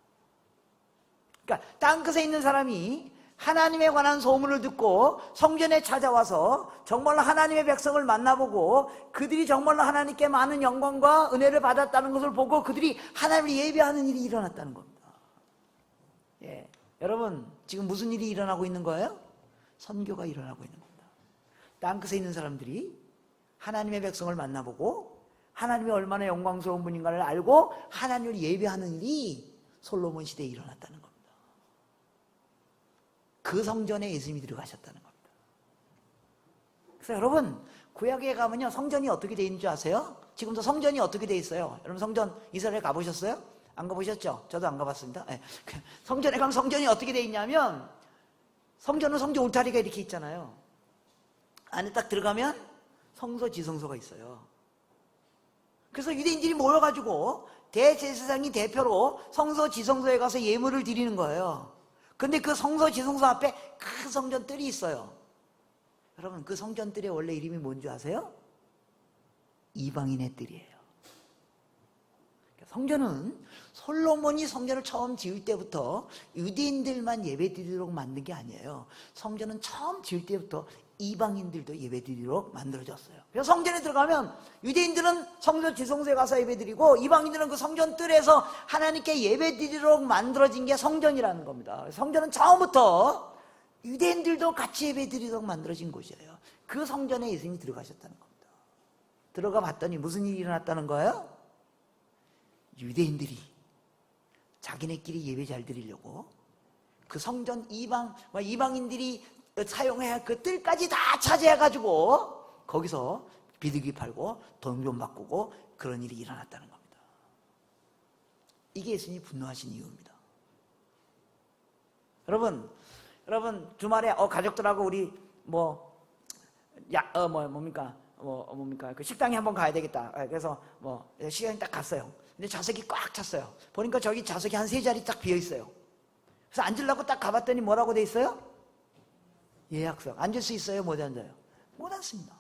Speaker 1: 그러니까 땅끝에 있는 사람이 하나님에 관한 소문을 듣고 성전에 찾아와서 정말로 하나님의 백성을 만나보고 그들이 정말로 하나님께 많은 영광과 은혜를 받았다는 것을 보고 그들이 하나님을 예배하는 일이 일어났다는 겁니다. 예, 여러분 지금 무슨 일이 일어나고 있는 거예요? 선교가 일어나고 있는 겁니다. 땅끝에 있는 사람들이 하나님의 백성을 만나보고 하나님이 얼마나 영광스러운 분인가를 알고 하나님을 예배하는 일이 솔로몬 시대에 일어났다는 겁니다. 그 성전에 예수님이 들어가셨다는 겁니다. 그래서 여러분 구약에 가면요, 성전이 어떻게 되어 있는 줄 아세요? 지금도 성전이 어떻게 되어 있어요? 여러분 성전 이스라엘 가보셨어요? 안 가보셨죠? 저도 안 가봤습니다. 네. 성전에 가면 성전이 어떻게 되어 있냐면, 성전은 성전 울타리가 이렇게 있잖아요. 안에 딱 들어가면 성소 지성소가 있어요. 그래서 유대인들이 모여가지고 대제사장이 대표로 성소 지성소에 가서 예물을 드리는 거예요. 근데 그 성소 지성소 앞에 큰 성전뜰이 있어요. 여러분 그 성전뜰의 원래 이름이 뭔지 아세요? 이방인의 뜰이에요. 성전은 솔로몬이 성전을 처음 지을 때부터 유대인들만 예배드리도록 만든 게 아니에요. 성전은 처음 지을 때부터 이방인들도 예배드리도록 만들어졌어요. 그래서 성전에 들어가면 유대인들은 성전 지성소에 가서 예배드리고 이방인들은 그 성전 뜰에서 하나님께 예배드리도록 만들어진 게 성전이라는 겁니다. 성전은 처음부터 유대인들도 같이 예배드리도록 만들어진 곳이에요. 그 성전에 예수님이 들어가셨다는 겁니다. 들어가 봤더니 무슨 일이 일어났다는 거예요? 유대인들이 자기네끼리 예배 잘 드리려고 그 성전 이방인들이 사용해야 할 그 뜰까지 다 차지해가지고 거기서 비둘기 팔고 돈 좀 바꾸고 그런 일이 일어났다는 겁니다. 이게 예수님이 분노하신 이유입니다. 여러분 주말에 가족들하고 우리 뭡니까 그 식당에 한번 가야 되겠다. 그래서 시간이 딱 갔어요. 근데 좌석이 꽉 찼어요. 보니까 저기 좌석이 한 3자리 딱 비어 있어요. 그래서 앉으려고 딱 가봤더니 뭐라고 돼 있어요? 예약석. 앉을 수 있어요? 못 앉아요? 못 앉습니다.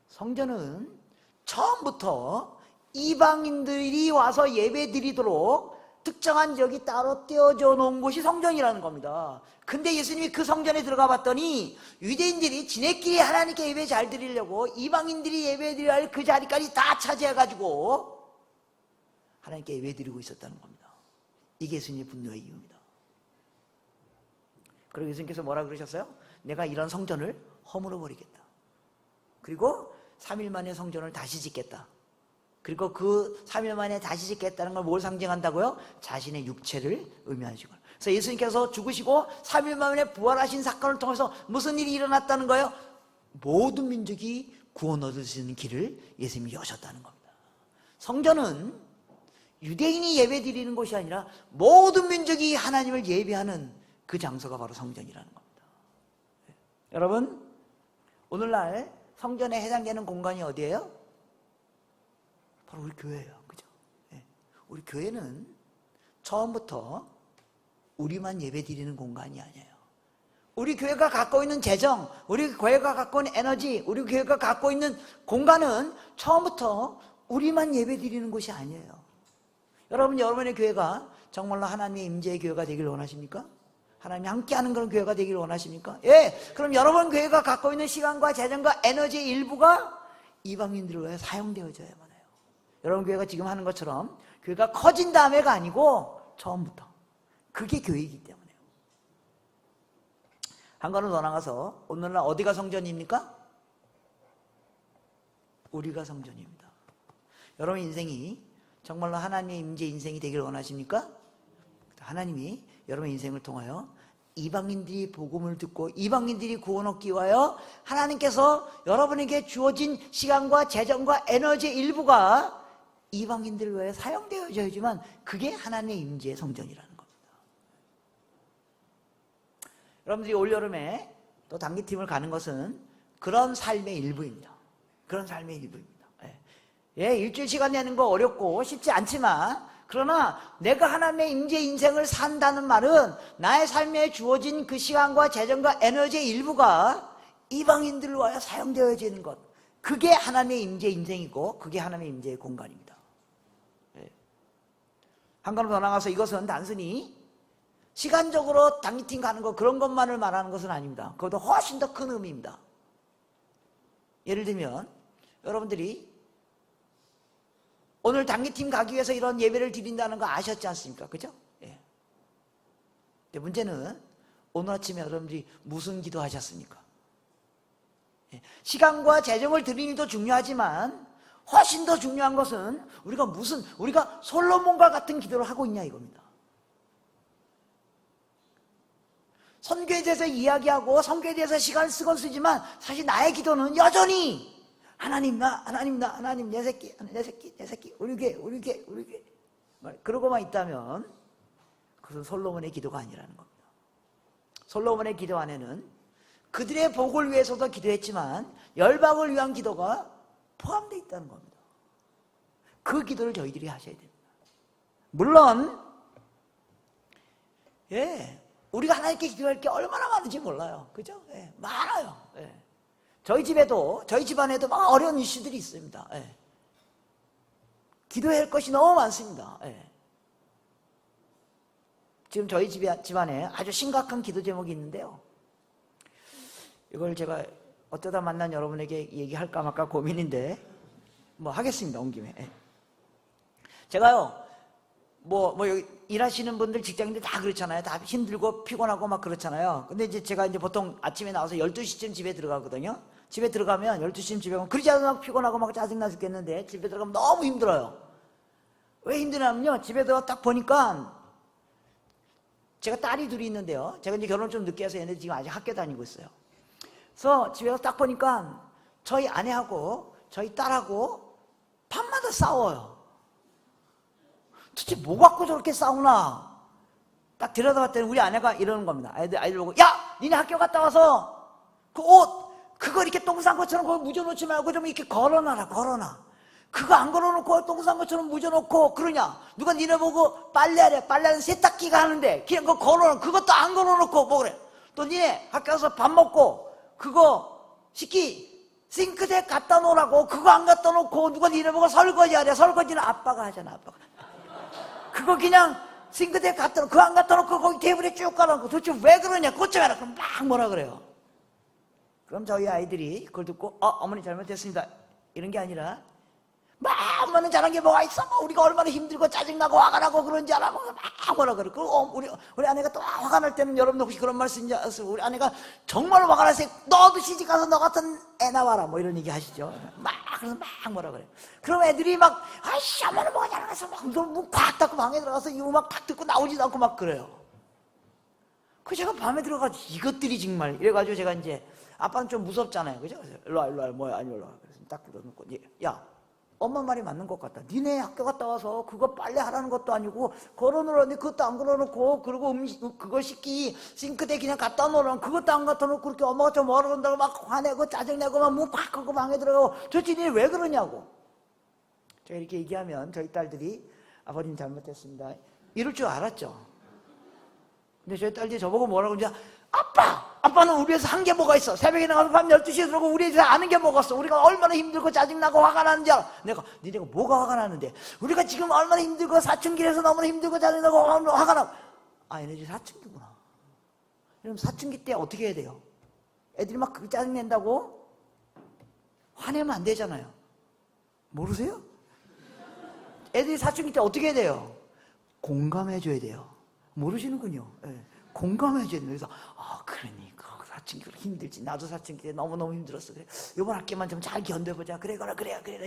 Speaker 1: 성전은 처음부터 이방인들이 와서 예배 드리도록 특정한 지역이 따로 떼어져 놓은 곳이 성전이라는 겁니다. 근데 예수님이 그 성전에 들어가 봤더니 유대인들이 지네끼리 하나님께 예배 잘 드리려고 이방인들이 예배 드려야 할 그 자리까지 다 차지해가지고 하나님께 예배 드리고 있었다는 겁니다. 이게 예수님의 분노의 이유입니다. 그리고 예수님께서 뭐라 그러셨어요? 내가 이런 성전을 허물어 버리겠다. 그리고 3일 만에 성전을 다시 짓겠다. 그리고 그 3일 만에 다시 짓겠다는 걸 뭘 상징한다고요? 자신의 육체를 의미하시고. 그래서 예수님께서 죽으시고 3일 만에 부활하신 사건을 통해서 무슨 일이 일어났다는 거예요? 모든 민족이 구원 얻을 수 있는 길을 예수님이 여셨다는 겁니다. 성전은 유대인이 예배 드리는 곳이 아니라 모든 민족이 하나님을 예배하는 그 장소가 바로 성전이라는 겁니다. 여러분, 오늘날 성전에 해당되는 공간이 어디예요? 바로 우리 교회예요. 그죠? 우리 교회는 처음부터 우리만 예배 드리는 공간이 아니에요. 우리 교회가 갖고 있는 재정, 우리 교회가 갖고 있는 에너지, 우리 교회가 갖고 있는 공간은 처음부터 우리만 예배 드리는 곳이 아니에요. 여러분, 여러분의 교회가 정말로 하나님의 임재의 교회가 되길 원하십니까? 하나님이 함께하는 그런 교회가 되기를 원하십니까? 예. 그럼 여러분 교회가 갖고 있는 시간과 재정과 에너지의 일부가 이방인들을 위해 사용되어져야만 해요. 여러분 교회가 지금 하는 것처럼 교회가 커진 다음에가 아니고 처음부터. 그게 교회이기 때문에요. 한 걸음 더 나가서 오늘날 어디가 성전입니까? 우리가 성전입니다. 여러분 인생이 정말로 하나님의 임재 인생이 되기를 원하십니까? 하나님이 여러분 인생을 통하여 이방인들이 복음을 듣고 이방인들이 구원 얻기 위하여 하나님께서 여러분에게 주어진 시간과 재정과 에너지의 일부가 이방인들을 위해 사용되어져야지만 그게 하나님의 임재의 성전이라는 겁니다. 여러분들이 올여름에 또 단기팀을 가는 것은 그런 삶의 일부입니다. 그런 삶의 일부입니다. 예, 일주일 시간 내는 거 어렵고 쉽지 않지만 그러나 내가 하나님의 임재 인생을 산다는 말은 나의 삶에 주어진 그 시간과 재정과 에너지의 일부가 이방인들을 위하여 사용되어지는 것, 그게 하나님의 임재 인생이고 그게 하나님의 임재의 공간입니다. 한 걸음 더 나가서 이것은 단순히 시간적으로 단기팀 가는 것 그런 것만을 말하는 것은 아닙니다. 그것도 훨씬 더 큰 의미입니다. 예를 들면 여러분들이 오늘 단기팀 가기 위해서 이런 예배를 드린다는 거 아셨지 않습니까? 그죠? 예. 근데 문제는 오늘 아침에 여러분들이 무슨 기도 하셨습니까? 예. 시간과 재정을 드리는 것도 중요하지만 훨씬 더 중요한 것은 우리가 솔로몬과 같은 기도를 하고 있냐 이겁니다. 선교에 대해서 이야기하고 선교에 대해서 시간을 쓰곤 쓰지만 사실 나의 기도는 여전히 하나님 내 새끼 우리 교회 그러고만 있다면 그것은 솔로몬의 기도가 아니라는 겁니다. 솔로몬의 기도 안에는 그들의 복을 위해서도 기도했지만 열방을 위한 기도가 포함되어 있다는 겁니다. 그 기도를 저희들이 하셔야 됩니다. 물론 우리가 하나님께 기도할 게 얼마나 많은지 몰라요. 그죠? 많아요. 저희 집안에도 막 어려운 이슈들이 있습니다. 기도해야 할 것이 너무 많습니다. 지금 저희 집안에 아주 심각한 기도 제목이 있는데요. 이걸 제가 어쩌다 만난 여러분에게 얘기할까 말까 고민인데 뭐 하겠습니다. 온 김에. 제가요 여기 일하시는 분들 직장인들 다 그렇잖아요. 다 힘들고 피곤하고 막 그렇잖아요. 근데 이제 제가 보통 아침에 나와서 12시쯤 집에 들어가거든요. 집에 들어가면 12시쯤 집에 가면 그러지 않으면 막 피곤하고 막 짜증나 죽겠는데 집에 들어가면 너무 힘들어요. 왜 힘드냐면요. 집에 들어가 딱 보니까 제가 딸이 둘이 있는데요. 제가 이제 결혼을 좀 늦게 해서 얘네 지금 아직 학교 다니고 있어요. 그래서 집에 가서 딱 보니까 저희 아내하고 저희 딸하고 밤마다 싸워요. 도대체 뭐 갖고 저렇게 싸우나? 딱 들여다봤더니 우리 아내가 이러는 겁니다. 아이들 보고 야! 니네 학교 갔다 와서 그 옷 그거 이렇게 똥 싼 것처럼 그거 묻어놓지 말고 좀 이렇게 걸어놔라. 그거 안 걸어놓고 똥 싼 것처럼 묻어놓고 그러냐? 누가 니네 보고 빨래하래. 빨래는 세탁기가 하는데 그냥 그거 걸어놓고 그것도 안 걸어놓고 뭐 그래. 또 니네 학교 가서 밥 먹고 그거 식기 싱크대에 갖다 놓으라고 그거 안 갖다 놓고 누가 니네 보고 설거지하래. 설거지는 아빠가 하잖아. 아빠가. 그거 그냥 싱크대에 갖다 놓고 그거 안 갖다 놓고 거기 테이블에 쭉 깔아놓고 도대체 왜 그러냐? 그것 좀 해라. 그럼 막 뭐라 그래요. 그럼 저희 아이들이 그걸 듣고 어머니 잘못했습니다 이런 게 아니라 엄마는 잘한 게 뭐가 있어? 우리가 얼마나 힘들고 짜증나고 화가 나고 그런지 알아고 막 뭐라 그래. 그리고 우리 아내가 또 화가 날 때는 여러분들 혹시 그런 말씀 아세요? 우리 아내가 정말 화가 나서 너도 시집가서 너 같은 애 나와라 뭐 이런 얘기 하시죠. 그래서 막 뭐라 그래. 그럼 애들이 막 아이씨 엄마는 뭐가 잘나서 막 문 팍 닫고 방에 들어가서 이 음악 팍 듣고 나오지도 않고 막 그래요. 그 제가 밤에 들어가지고 이것들이 정말 이래가지고 제가 이제 아빠는 좀 무섭잖아요. 그죠? 일로와 뭐야 아니 일로와. 그래서 딱 불러놓고 야 엄마 말이 맞는 것 같다. 니네 학교 갔다 와서 그거 빨래 하라는 것도 아니고 걸어놓으라니 그것도 안 걸어놓고 그리고 그거 식기 싱크대 그냥 갖다 놓으라니 그것도 안 갖다 놓고 그렇게 엄마가 좀 뭐라 그런다고 막 화내고 짜증내고 막 문 팍 하고 방에 들어가고 도대체 니네 왜 그러냐고. 제가 이렇게 얘기하면 저희 딸들이 아버님 잘못했습니다 이럴 줄 알았죠. 근데 저희 딸들이 저보고 뭐라고 그러냐. 아빠는 우리 집에서 한 게 뭐가 있어. 새벽에 나가서 밤 12시에 들어오고 우리 집에서 아는 게 뭐가 있어. 우리가 얼마나 힘들고 짜증나고 화가 나는지 알아. 니네가 뭐가 화가 나는데. 우리가 지금 얼마나 힘들고 사춘기에서 너무나 힘들고 짜증나고 화가 나고. 얘네 집 사춘기구나. 그럼 사춘기 때 어떻게 해야 돼요? 애들이 막 그렇게 짜증낸다고 화내면 안 되잖아요. 모르세요? 애들이 사춘기 때 어떻게 해야 돼요? 공감해줘야 돼요. 모르시는군요. 네. 공감해줘야 돼요. 그래서 그러니까 사춘기 힘들지. 나도 사춘기 때 너무너무 힘들었어. 그래, 이번 학기만 좀 잘 견뎌보자. 그래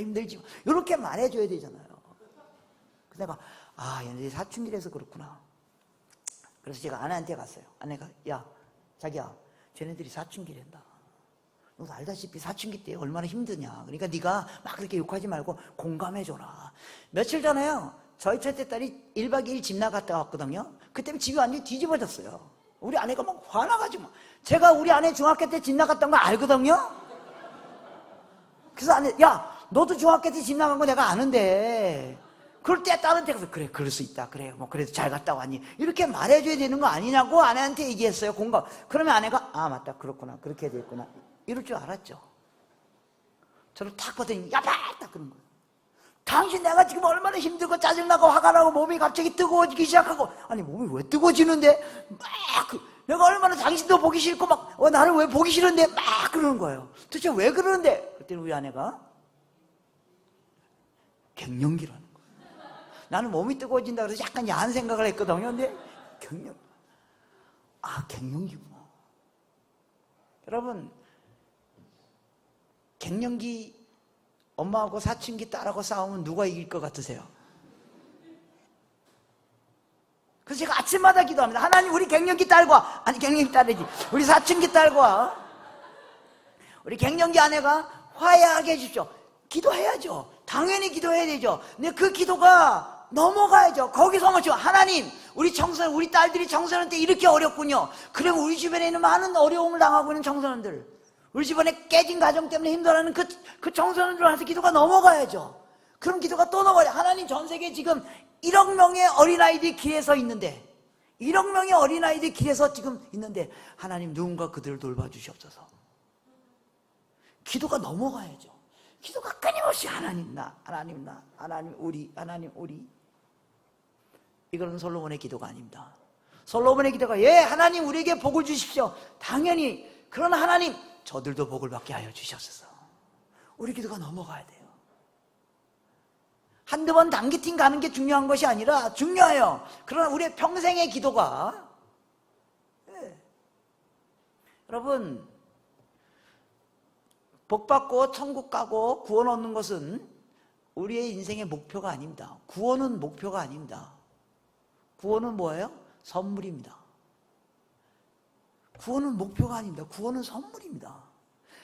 Speaker 1: 힘들지. 이렇게 말해줘야 되잖아요. 그래서 내가 얘네들이 사춘기라서 그렇구나. 그래서 제가 아내한테 갔어요. 아내가 야 자기야 쟤네들이 사춘기란다. 너도 알다시피 사춘기 때 얼마나 힘드냐. 그러니까 네가 막 그렇게 욕하지 말고 공감해줘라. 며칠 전에요 저희 첫째 딸이 1박 2일 집 나갔다 왔거든요. 그때 집이 완전히 뒤집어졌어요. 우리 아내가 막 화나가지고 제가 우리 아내 중학교 때 집 나갔던 거 알거든요. 그래서 아내 야 너도 중학교 때 집 나간 거 내가 아는데 그럴 때 다른 데 가서 그래 그럴 수 있다. 그래 뭐 그래도 잘 갔다 왔니. 이렇게 말해줘야 되는 거 아니냐고 아내한테 얘기했어요. 공감. 그러면 아내가 맞다 그렇구나 그렇게 해야 되겠구나 이럴 줄 알았죠. 저를 탁 보더니 야바 딱 그런 거예요. 당신 내가 지금 얼마나 힘들고 짜증나고 화가 나고 몸이 갑자기 뜨거워지기 시작하고 아니 몸이 왜 뜨거워지는데 막 내가 얼마나 당신도 보기 싫고 막 나를 왜 보기 싫은데 막 그러는 거예요. 도대체 왜 그러는데 그때 우리 아내가 갱년기라는 거예요. 나는 몸이 뜨거워진다 그래서 약간 야한 생각을 했거든요. 근데 갱년기구나. 여러분 갱년기 엄마하고 사춘기 딸하고 싸우면 누가 이길 것 같으세요? 그래서 제가 아침마다 기도합니다. 하나님 우리 갱년기 딸과 갱년기 딸이지 우리 사춘기 딸과 우리 갱년기 아내가 화해하게 해주십시오. 기도해야죠. 당연히 기도해야 되죠. 근데 그 기도가 넘어가야죠. 거기서 뭐죠? 하나님 우리 딸들이 청소년 때 이렇게 어렵군요. 그럼 우리 주변에 있는 많은 어려움을 당하고 있는 청소년들 우리 집안에 깨진 가정 때문에 힘들어하는 그 청소년들한테 기도가 넘어가야죠. 그럼 기도가 또 넘어가요. 하나님 전 세계에 지금 1억 명의 어린아이들이 길에 서 있는데 1억 명의 어린아이들이 길에 서 지금 있는데 하나님 누군가 그들을 돌봐주시옵소서. 기도가 넘어가야죠. 기도가 끊임없이 하나님 우리 이거는 솔로몬의 기도가 아닙니다. 솔로몬의 기도가 하나님 우리에게 복을 주십시오. 당연히 그러나 하나님 저들도 복을 받게 하여 주시옵소서. 우리 기도가 넘어가야 돼요. 한두 번 단기팀 가는 게 중요한 것이 아니라 중요해요. 그러나 우리의 평생의 기도가 여러분 복받고 천국 가고 구원 얻는 것은 우리의 인생의 목표가 아닙니다. 구원은 목표가 아닙니다. 구원은 뭐예요? 선물입니다. 구원은 목표가 아닙니다. 구원은 선물입니다.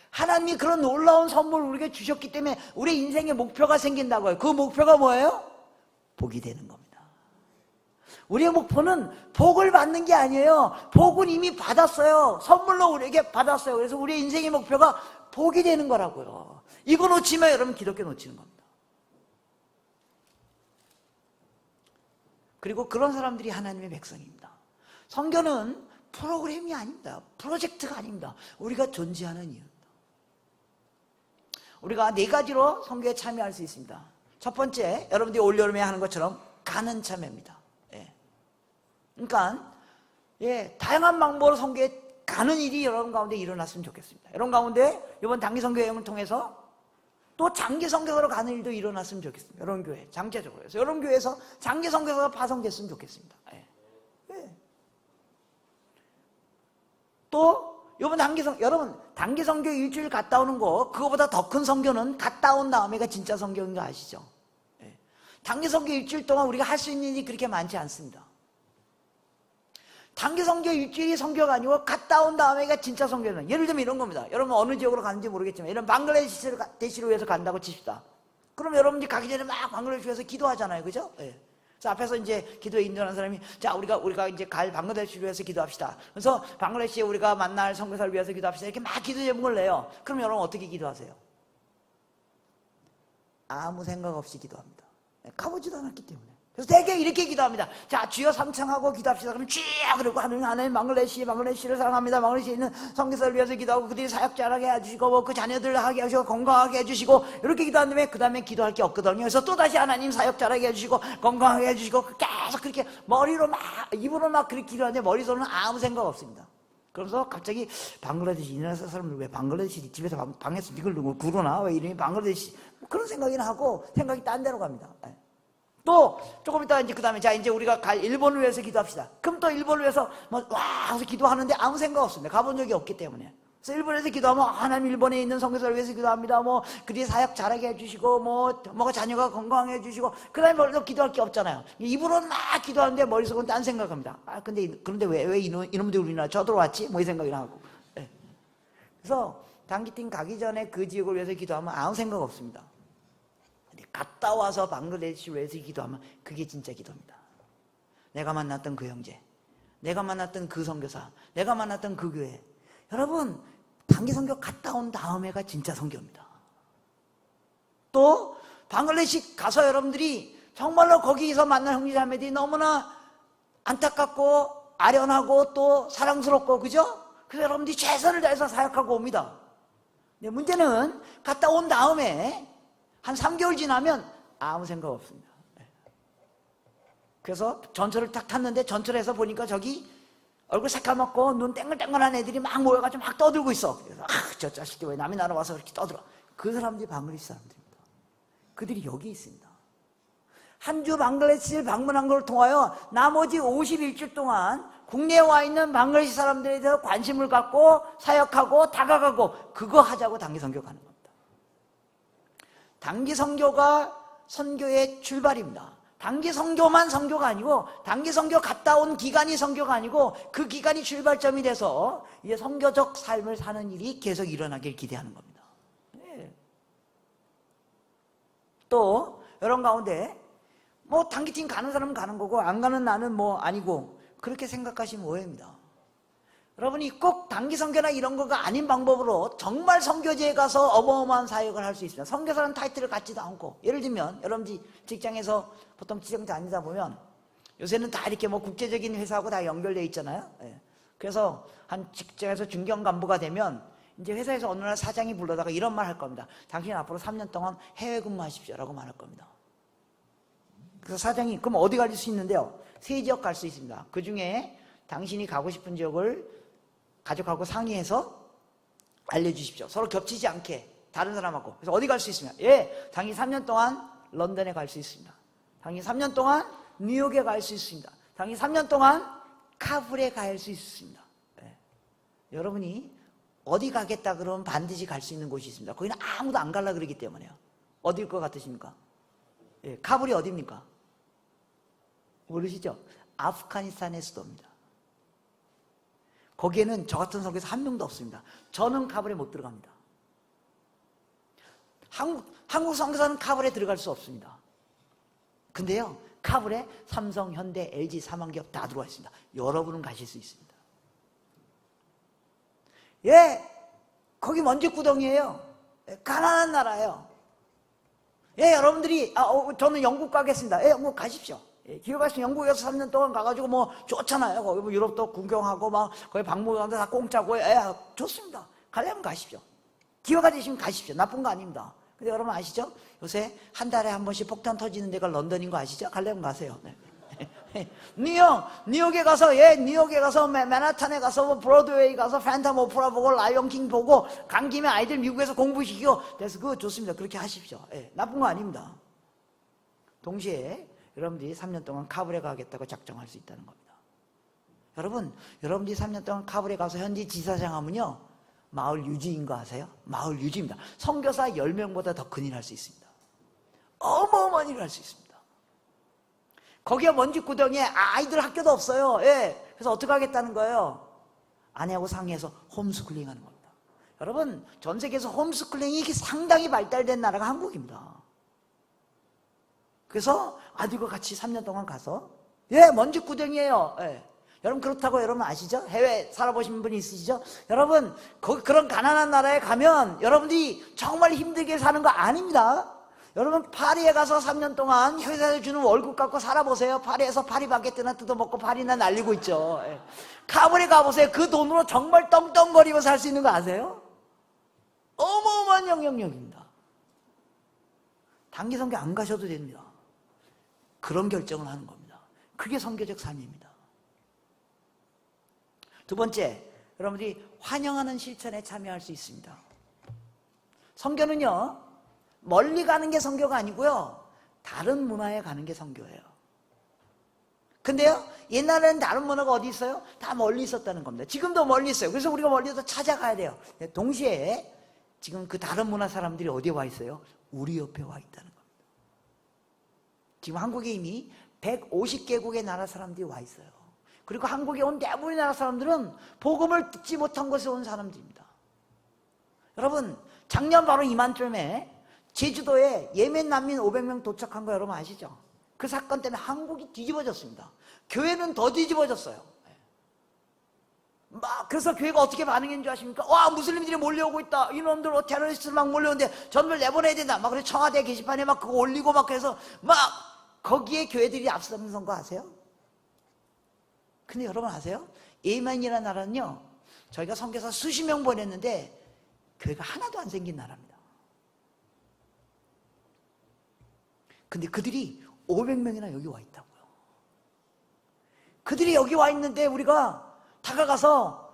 Speaker 1: 하나님이 그런 놀라운 선물을 우리에게 주셨기 때문에 우리 인생의 목표가 생긴다고요. 그 목표가 뭐예요? 복이 되는 겁니다. 우리의 목표는 복을 받는 게 아니에요. 복은 이미 받았어요. 선물로 우리에게 받았어요. 그래서 우리의 인생의 목표가 복이 되는 거라고요. 이거 놓치면 여러분 기독교 놓치는 겁니다. 그리고 그런 사람들이 하나님의 백성입니다. 성경은 프로그램이 아닙니다. 프로젝트가 아닙니다. 우리가 존재하는 이유입니다. 우리가 4가지로 선교에 참여할 수 있습니다. 첫 번째, 여러분들이 올여름에 하는 것처럼 가는 참여입니다. 그러니까 다양한 방법으로 선교에 가는 일이 여러분 가운데 일어났으면 좋겠습니다. 여러분 가운데 이번 단기 선교 여행을 통해서 또 장기 선교사로 가는 일도 일어났으면 좋겠습니다. 여러분 교회 장체적으로 해서 여러분 교회에서 장기 선교사가 파송됐으면 좋겠습니다. 또 이번 여러분 단기 선교 일주일 갔다 오는 거 그거보다 더 큰 선교는 갔다 온 다음에가 진짜 선교인 거 아시죠? 단기 선교 일주일 동안 우리가 할 수 있는 일이 그렇게 많지 않습니다. 단기 선교 일주일이 선교가 아니고 갔다 온 다음에가 진짜 선교는 예를 들면 이런 겁니다. 여러분 어느 지역으로 가는지 모르겠지만 이런 방글라데시를 위해서 간다고 칩시다. 그럼 여러분들이 가기 전에 막 방글라데시 위해서 기도하잖아요. 그죠? 그래서 앞에서 이제 기도에 인도하는 사람이 자 우리가 이제 갈 방글라데시를 위해서 기도합시다. 그래서 방글라데시에 우리가 만날 선교사를 위해서 기도합시다. 이렇게 막 기도 제목을 내요. 그럼 여러분 어떻게 기도하세요? 아무 생각 없이 기도합니다. 가보지도 않았기 때문에. 그래서 되게 이렇게 기도합니다. 자 주여 삼창하고 기도합시다. 그럼 쥐 그러고 하나님 방글라데시를 사랑합니다. 방글라데시에 있는 선교사를 위해서 기도하고 그들이 사역 잘하게 해주시고 뭐 그 자녀들 하게 해주시고 건강하게 해주시고 이렇게 기도한 다음에 그 다음에 기도할 게 없거든요. 그래서 또 다시 하나님 사역 잘하게 해주시고 건강하게 해주시고 계속 그렇게 머리로 막 입으로 막 그렇게 기도하는데 머릿속으로는 아무 생각 없습니다. 그러면서 갑자기 방글라데시 인도네시아 사람들 왜 방글라데시 집에서 방에서 이걸 누구 구르나? 왜 이름이 방글라데시? 뭐 그런 생각이나 하고 생각이 딴 데로 갑니다. 또 조금 있다가 이제 그 다음에 자 이제 우리가 갈 일본을 위해서 기도합시다. 그럼 또 일본을 위해서 뭐 와 하면서 기도하는데 아무 생각 없습니다. 가본 적이 없기 때문에. 그래서 일본에서 기도하면 하나님 일본에 있는 선교사를 위해서 기도합니다. 뭐 그들이 사역 잘하게 해주시고 뭐가 자녀가 건강해 해주시고 그 다음에 머리도 기도할 게 없잖아요. 입으로는 막 기도하는데 머릿속은 딴 생각합니다. 그런데 왜 이놈들 우리나라 쳐들어왔지? 뭐 이 생각이나 하고. 네. 그래서 단기팀 가기 전에 그 지역을 위해서 기도하면 아무 생각 없습니다. 근데 갔다 와서 방글라데시를 위해서 기도하면 그게 진짜 기도입니다. 내가 만났던 그 형제, 내가 만났던 그 선교사, 내가 만났던 그 교회. 여러분 단기 선교 갔다 온 다음에가 진짜 선교입니다. 또 방글라데시 가서 여러분들이 정말로 거기서 만난 형제자매들이 너무나 안타깝고 아련하고 또 사랑스럽고 그죠? 그래서 여러분들이 최선을 다해서 사역하고 옵니다. 근데 문제는 갔다 온 다음에 한 3개월 지나면 아무 생각 없습니다. 그래서 전철을 탁 탔는데 전철에서 보니까 저기 얼굴 새까맣고 눈 땡글땡글한 애들이 막 모여가지고 막 떠들고 있어. 그래서 저 자식들 왜 남의 나라 와서 이렇게 떠들어. 그 사람들이 방글라데시 사람들입니다. 그들이 여기 있습니다. 한 주 방글라데시를 방문한 걸 통하여 나머지 51주 동안 국내에 와 있는 방글라데시 사람들에 대해서 관심을 갖고 사역하고 다가가고 그거 하자고 단기 선교 가는 겁니다. 단기 선교가 선교의 출발입니다. 단기 선교만 선교가 아니고 단기 선교 갔다 온 기간이 선교가 아니고 그 기간이 출발점이 돼서 이제 선교적 삶을 사는 일이 계속 일어나길 기대하는 겁니다. 네. 또 여러분 가운데 뭐 단기팀 가는 사람은 가는 거고 안 가는 나는 뭐 아니고 그렇게 생각하시면 오해입니다. 여러분이 꼭 단기 선교나 이런 거가 아닌 방법으로 정말 선교지에 가서 어마어마한 사역을 할 수 있습니다. 선교사라는 타이틀을 갖지도 않고 예를 들면 여러분이 직장에서 보통 직장 다니다 보면 요새는 다 이렇게 뭐 국제적인 회사하고 다 연결되어 있잖아요. 그래서 한 직장에서 중견 간부가 되면 이제 회사에서 어느 날 사장이 불러다가 이런 말 할 겁니다. 당신 앞으로 3년 동안 해외 근무하십시오 라고 말할 겁니다. 그래서 사장이 그럼 어디 갈 수 있는데요? 3지역 갈 수 있습니다. 그 중에 당신이 가고 싶은 지역을 가족하고 상의해서 알려주십시오. 서로 겹치지 않게 다른 사람하고. 그래서 어디 갈 수 있습니까? 예, 당신 3년 동안 런던에 갈 수 있습니다. 당신 3년 동안 뉴욕에 갈 수 있습니다. 당신 3년 동안 카불에 갈 수 있습니다. 예. 여러분이 어디 가겠다 그러면 반드시 갈 수 있는 곳이 있습니다. 거기는 아무도 안 가려고 그러기 때문에요. 어디일 것 같으십니까? 예, 카불이 어디입니까? 모르시죠? 아프가니스탄의 수도입니다. 거기에는 저 같은 선교사 한 명도 없습니다. 저는 카불에 못 들어갑니다. 한국 선교사는 카불에 들어갈 수 없습니다. 근데요, 카불에 삼성, 현대, LG, 사망기업 다 들어와 있습니다. 여러분은 가실 수 있습니다. 예, 거기 먼지구덩이에요. 가난한 나라예요. 예, 여러분들이 저는 영국 가겠습니다. 예, 뭐 가십시오. 예, 기억하시면 영국에서 3년 동안 가가지고 뭐 좋잖아요. 거기 뭐 유럽도 구경하고 막 거기 박물관도 다 공짜고 좋습니다. 가려면 가십시오. 기회가 되시면 가십시오. 나쁜 거 아닙니다. 근데 여러분 아시죠? 요새 한 달에 한 번씩 폭탄 터지는 데가 런던인 거 아시죠? 가려면 가세요. 네. 뉴욕에 가서 뉴욕에 가서 맨하탄에 가서 뭐 브로드웨이 가서 팬텀 오페라 보고 라이온킹 보고 간 김에 아이들 미국에서 공부시키고 그래서 그거 좋습니다. 그렇게 하십시오. 예, 나쁜 거 아닙니다. 동시에 여러분들이 3년 동안 카불에 가겠다고 작정할 수 있다는 겁니다. 여러분들이 3년 동안 카불에 가서 현지 지사장 하면요 마을 유지인 거 아세요? 마을 유지입니다. 선교사 10명보다 더 큰 일 할 수 있습니다. 어마어마한 일을 할 수 있습니다. 거기가 먼지구덩이에 아이들 학교도 없어요. 예. 그래서 어떻게 하겠다는 거예요? 아내하고 상의해서 홈스쿨링 하는 겁니다. 여러분 전 세계에서 홈스쿨링이 상당히 발달된 나라가 한국입니다. 그래서 아들과 같이 3년 동안 가서 먼지구덩이에요. 예. 여러분 그렇다고 여러분 아시죠? 해외 살아보신 분이 있으시죠? 여러분 그런 가난한 나라에 가면 여러분들이 정말 힘들게 사는 거 아닙니다. 여러분 파리에 가서 3년 동안 회사에서 주는 월급 갖고 살아보세요. 파리에서 파리바게뜨나 뜯어먹고 파리나 날리고 있죠. 예. 카불에 가보세요. 그 돈으로 정말 떵떵거리고 살 수 있는 거 아세요? 어마어마한 영향력입니다. 단기 선교 안 가셔도 됩니다. 그런 결정을 하는 겁니다. 그게 선교적 삶입니다. 두 번째, 여러분들이 환영하는 실천에 참여할 수 있습니다. 선교는요, 멀리 가는 게 선교가 아니고요, 다른 문화에 가는 게 선교예요. 근데요, 옛날에는 다른 문화가 어디 있어요? 다 멀리 있었다는 겁니다. 지금도 멀리 있어요. 그래서 우리가 멀리서 찾아가야 돼요. 동시에 지금 그 다른 문화 사람들이 어디에 와 있어요? 우리 옆에 와 있다는 겁니다. 지금 한국에 이미 150개국의 나라 사람들이 와 있어요. 그리고 한국에 온 대부분의 나라 사람들은 복음을 듣지 못한 곳에 온 사람들입니다. 여러분, 작년 바로 이맘쯤에 제주도에 예멘 난민 500명 도착한 거 여러분 아시죠? 그 사건 때문에 한국이 뒤집어졌습니다. 교회는 더 뒤집어졌어요. 그래서 교회가 어떻게 반응했는 줄 아십니까? 와, 무슬림들이 몰려오고 있다. 이놈들 테러리스트들 막 몰려오는데 전부 내보내야 된다. 막 그래서 청와대 게시판에 막 그거 올리고 막 그래서 막 거기에 교회들이 앞서는 거 아세요? 근데 여러분 아세요? 예멘이라는 나라는요, 저희가 선교사 수십 명 보냈는데 교회가 하나도 안 생긴 나라입니다. 근데 그들이 500명이나 여기 와 있다고요. 그들이 여기 와 있는데 우리가 다가가서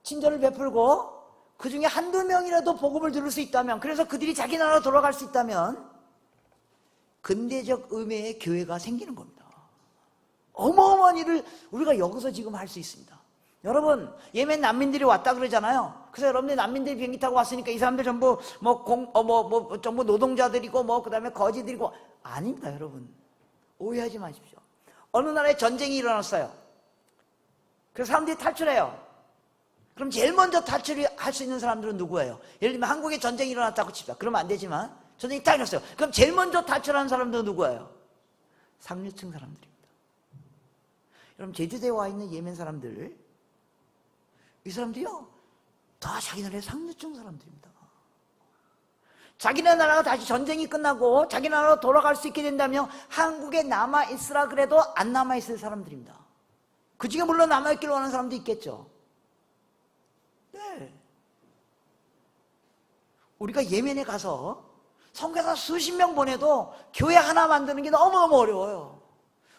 Speaker 1: 친절을 베풀고 그 중에 한두 명이라도 복음을 들을 수 있다면, 그래서 그들이 자기 나라로 돌아갈 수 있다면 근대적 의미의 교회가 생기는 겁니다. 어마어마한 일을 우리가 여기서 지금 할 수 있습니다. 여러분, 예멘 난민들이 왔다 그러잖아요. 그래서 여러분들 난민들이 비행기 타고 왔으니까 이 사람들 전부 전부 노동자들이고 그 다음에 거지들이고, 아닙니다. 여러분, 오해하지 마십시오. 어느 나라에 전쟁이 일어났어요. 그래서 사람들이 탈출해요. 그럼 제일 먼저 탈출할 수 있는 사람들은 누구예요? 예를 들면 한국에 전쟁이 일어났다고 칩시다. 그러면 안 되지만 전쟁이 딱 일어났어요. 그럼 제일 먼저 탈출하는 사람들은 누구예요? 상류층 사람들입니다. 여러분, 제주도에 와 있는 예멘 사람들, 이 사람들이요, 다 자기 나라의 상류층 사람들입니다. 자기네 나라가 다시 전쟁이 끝나고 자기 나라로 돌아갈 수 있게 된다면 한국에 남아있으라 그래도 안 남아있을 사람들입니다. 그 중에 물론 남아있기를 원하는 사람도 있겠죠. 네. 우리가 예멘에 가서 선교사 수십 명 보내도 교회 하나 만드는 게 너무너무 어려워요.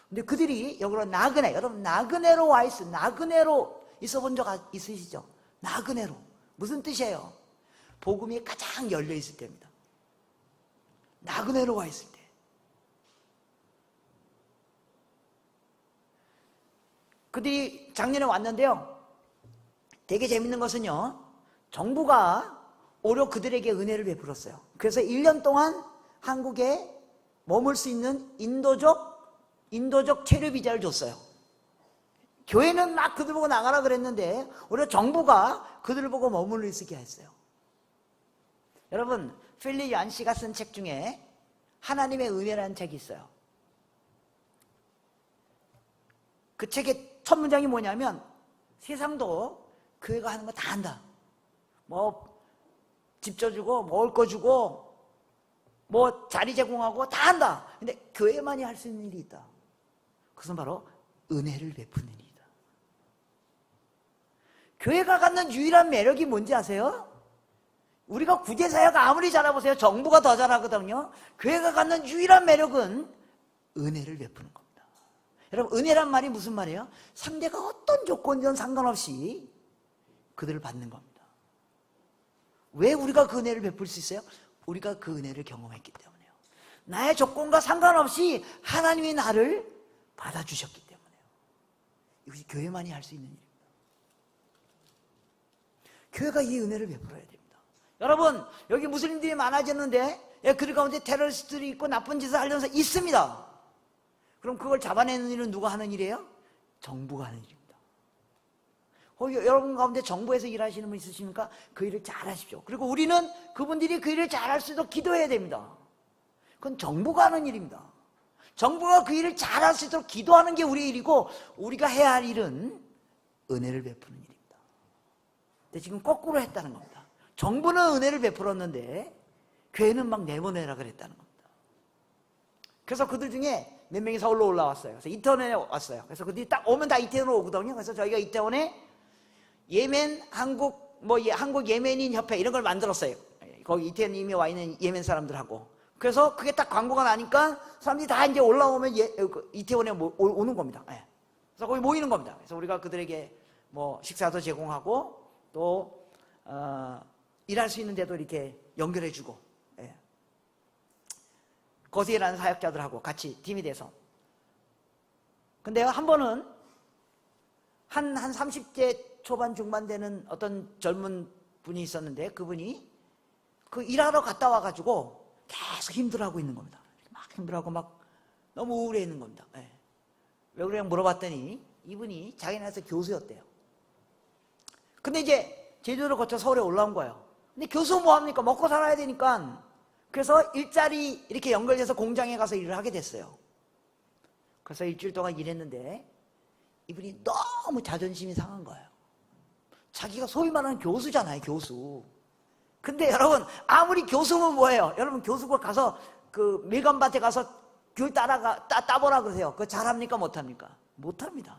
Speaker 1: 근데 그들이 여기로 나그네, 여러분 나그네로 와 있어요. 나그네로 있어 본 적 있으시죠? 나그네로. 무슨 뜻이에요? 복음이 가장 열려 있을 때입니다. 나그네로 와 있을 때. 그들이 작년에 왔는데요, 되게 재밌는 것은요, 정부가 오히려 그들에게 은혜를 베풀었어요. 그래서 1년 동안 한국에 머물 수 있는 인도적 체류 비자를 줬어요. 교회는 막 그들 보고 나가라 그랬는데 오히려 정부가 그들을 보고 머물러 있게 했어요. 여러분, 필립 얀시가 쓴 책 중에 하나님의 은혜라는 책이 있어요. 그 책의 첫 문장이 뭐냐면, 세상도 교회가 하는 거 다 한다. 집 져주고 먹을 거 주고 자리 제공하고 다 한다. 근데 교회만이 할 수 있는 일이 있다. 그것은 바로 은혜를 베푸는 일이다. 교회가 갖는 유일한 매력이 뭔지 아세요? 우리가 구제사회가 아무리 잘해보세요, 정부가 더 잘하거든요. 교회가 갖는 유일한 매력은 은혜를 베푸는 겁니다. 여러분, 은혜란 말이 무슨 말이에요? 상대가 어떤 조건이든 상관없이 그들을 받는 겁니다. 왜 우리가 그 은혜를 베풀 수 있어요? 우리가 그 은혜를 경험했기 때문에요. 나의 조건과 상관없이 하나님이 나를 받아주셨기 때문에요. 이것이 교회만이 할 수 있는 일입니다. 교회가 이 은혜를 베풀어야 됩니다. 여러분, 여기 무슬림들이 많아졌는데 그들 가운데 테러리스트들이 있고 나쁜 짓을 하려는 사람이 있습니다. 그럼 그걸 잡아내는 일은 누가 하는 일이에요? 정부가 하는 일입니다. 여러분 가운데 정부에서 일하시는 분 있으십니까? 그 일을 잘 하십시오. 그리고 우리는 그분들이 그 일을 잘 할 수 있도록 기도해야 됩니다. 그건 정부가 하는 일입니다. 정부가 그 일을 잘 할 수 있도록 기도하는 게 우리의 일이고, 우리가 해야 할 일은 은혜를 베푸는 일입니다. 근데 지금 거꾸로 했다는 겁니다. 정부는 은혜를 베풀었는데 교회는 막 내보내라 그랬다는 겁니다. 그래서 그들 중에 몇 명이 서울로 올라왔어요. 그래서 이태원에 왔어요. 그래서 그들이 딱 오면 다 이태원으로 오거든요. 그래서 저희가 이태원에 예멘, 한국 예멘인 협회 이런 걸 만들었어요. 거기 이태원에 이미 와 있는 예멘 사람들하고. 그래서 그게 딱 광고가 나니까 사람들이 다 이제 올라오면 이태원에 오는 겁니다. 그래서 거기 모이는 겁니다. 그래서 우리가 그들에게 뭐 식사도 제공하고 또 일할 수 있는 데도 이렇게 연결해주고, 예. 거기서 일하는 사역자들하고 같이 팀이 돼서. 근데 한 번은 한 30대 초반 중반 되는 어떤 젊은 분이 있었는데, 그분이 그 일하러 갔다 와가지고 계속 힘들어하고 있는 겁니다. 막 힘들어하고 막 너무 우울해 있는 겁니다. 예. 왜 그래요? 물어봤더니 이분이 자기네에서 교수였대요. 근데 이제 제주도를 거쳐 서울에 올라온 거예요. 근데 교수 뭐합니까? 먹고 살아야 되니까. 그래서 일자리 이렇게 연결돼서 공장에 가서 일을 하게 됐어요. 그래서 일주일 동안 일했는데 이분이 너무 자존심이 상한 거예요. 자기가 소위 말하는 교수잖아요, 교수. 근데 여러분, 아무리 교수면 뭐예요? 여러분, 교수가 가서 그 밀감밭에 가서 귤 따보라 그러세요. 그거 잘합니까? 못합니까? 못합니다.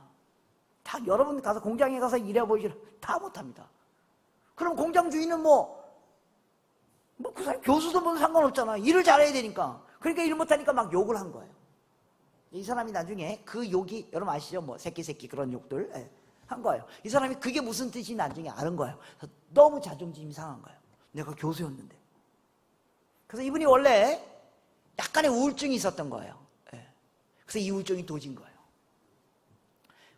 Speaker 1: 다 여러분 가서 공장에 가서 일해보시라. 다 못합니다. 그럼 공장 주인은 그 사람 교수도 뭐 상관없잖아. 일을 잘해야 되니까. 그러니까 일 못하니까 막 욕을 한 거예요. 이 사람이 나중에 그 욕이, 여러분 아시죠? 뭐 새끼 그런 욕들, 예, 한 거예요. 이 사람이 그게 무슨 뜻인지 나중에 아는 거예요. 너무 자존심이 상한 거예요. 내가 교수였는데. 그래서 이분이 원래 약간의 우울증이 있었던 거예요. 예. 그래서 이 우울증이 도진 거예요.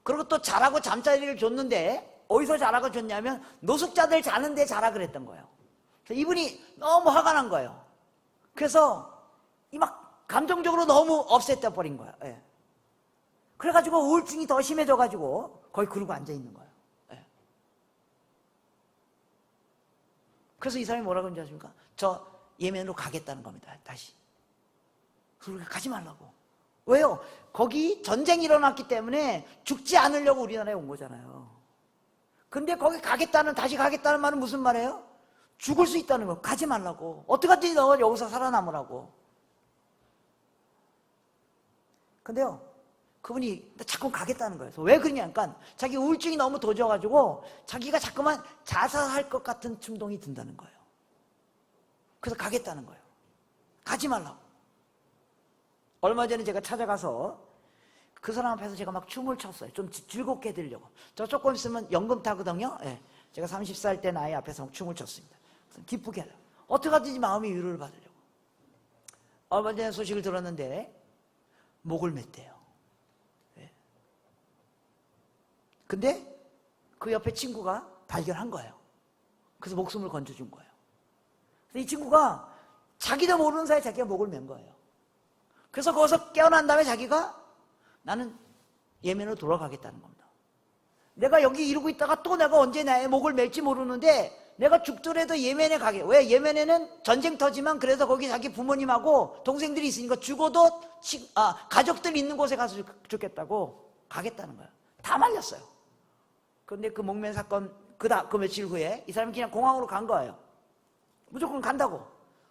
Speaker 1: 그리고 또 자라고 잠자리를 줬는데 어디서 자라고 줬냐면 노숙자들 자는데 자라 그랬던 거예요. 그래서 이분이 너무 화가 난 거예요. 그래서 이 막 감정적으로 너무 없앴다 버린 거예요. 예. 그래가지고 우울증이 더 심해져가지고 거기 그러고 앉아있는 거예요. 예. 그래서 이 사람이 뭐라고 하는지 아십니까? 저 예멘으로 가겠다는 겁니다. 다시. 그러니까 가지 말라고. 왜요? 거기 전쟁이 일어났기 때문에 죽지 않으려고 우리나라에 온 거잖아요. 근데 거기 다시 가겠다는 말은 무슨 말이에요? 죽을 수 있다는 거예요. 가지 말라고. 어떡하든지 너 여기서 살아남으라고. 근데요, 그분이 자꾸 가겠다는 거예요. 왜 그러냐니까 자기 우울증이 너무 도져가지고 자기가 자꾸만 자살할 것 같은 충동이 든다는 거예요. 그래서 가겠다는 거예요. 가지 말라고. 얼마 전에 제가 찾아가서 그 사람 앞에서 제가 막 춤을 췄어요. 좀 즐겁게 해드리려고. 저 조금 있으면 연금 타거든요. 예. 제가 30살 때 나이 앞에서 막 춤을 췄습니다. 기쁘게 하려고. 어떻게 하든지 마음의 위로를 받으려고. 얼마 전에 소식을 들었는데 목을 맸대요. 예. 근데 그 옆에 친구가 발견한 거예요. 그래서 목숨을 건져준 거예요. 그래서 이 친구가 자기도 모르는 사이에 자기가 목을 맨 거예요. 그래서 거기서 깨어난 다음에 자기가 나는 예멘으로 돌아가겠다는 겁니다. 내가 여기 이러고 있다가 또 내가 언제 나의 목을 맬지 모르는데 내가 죽더라도 예멘에 가게. 왜? 예멘에는 전쟁터지만 그래서 거기 자기 부모님하고 동생들이 있으니까 죽어도 가족들 있는 곳에 가서 죽겠다고 가겠다는 거예요. 다 말렸어요. 그런데 그 목맨 사건 그 며칠 후에 이 사람이 그냥 공항으로 간 거예요. 무조건 간다고.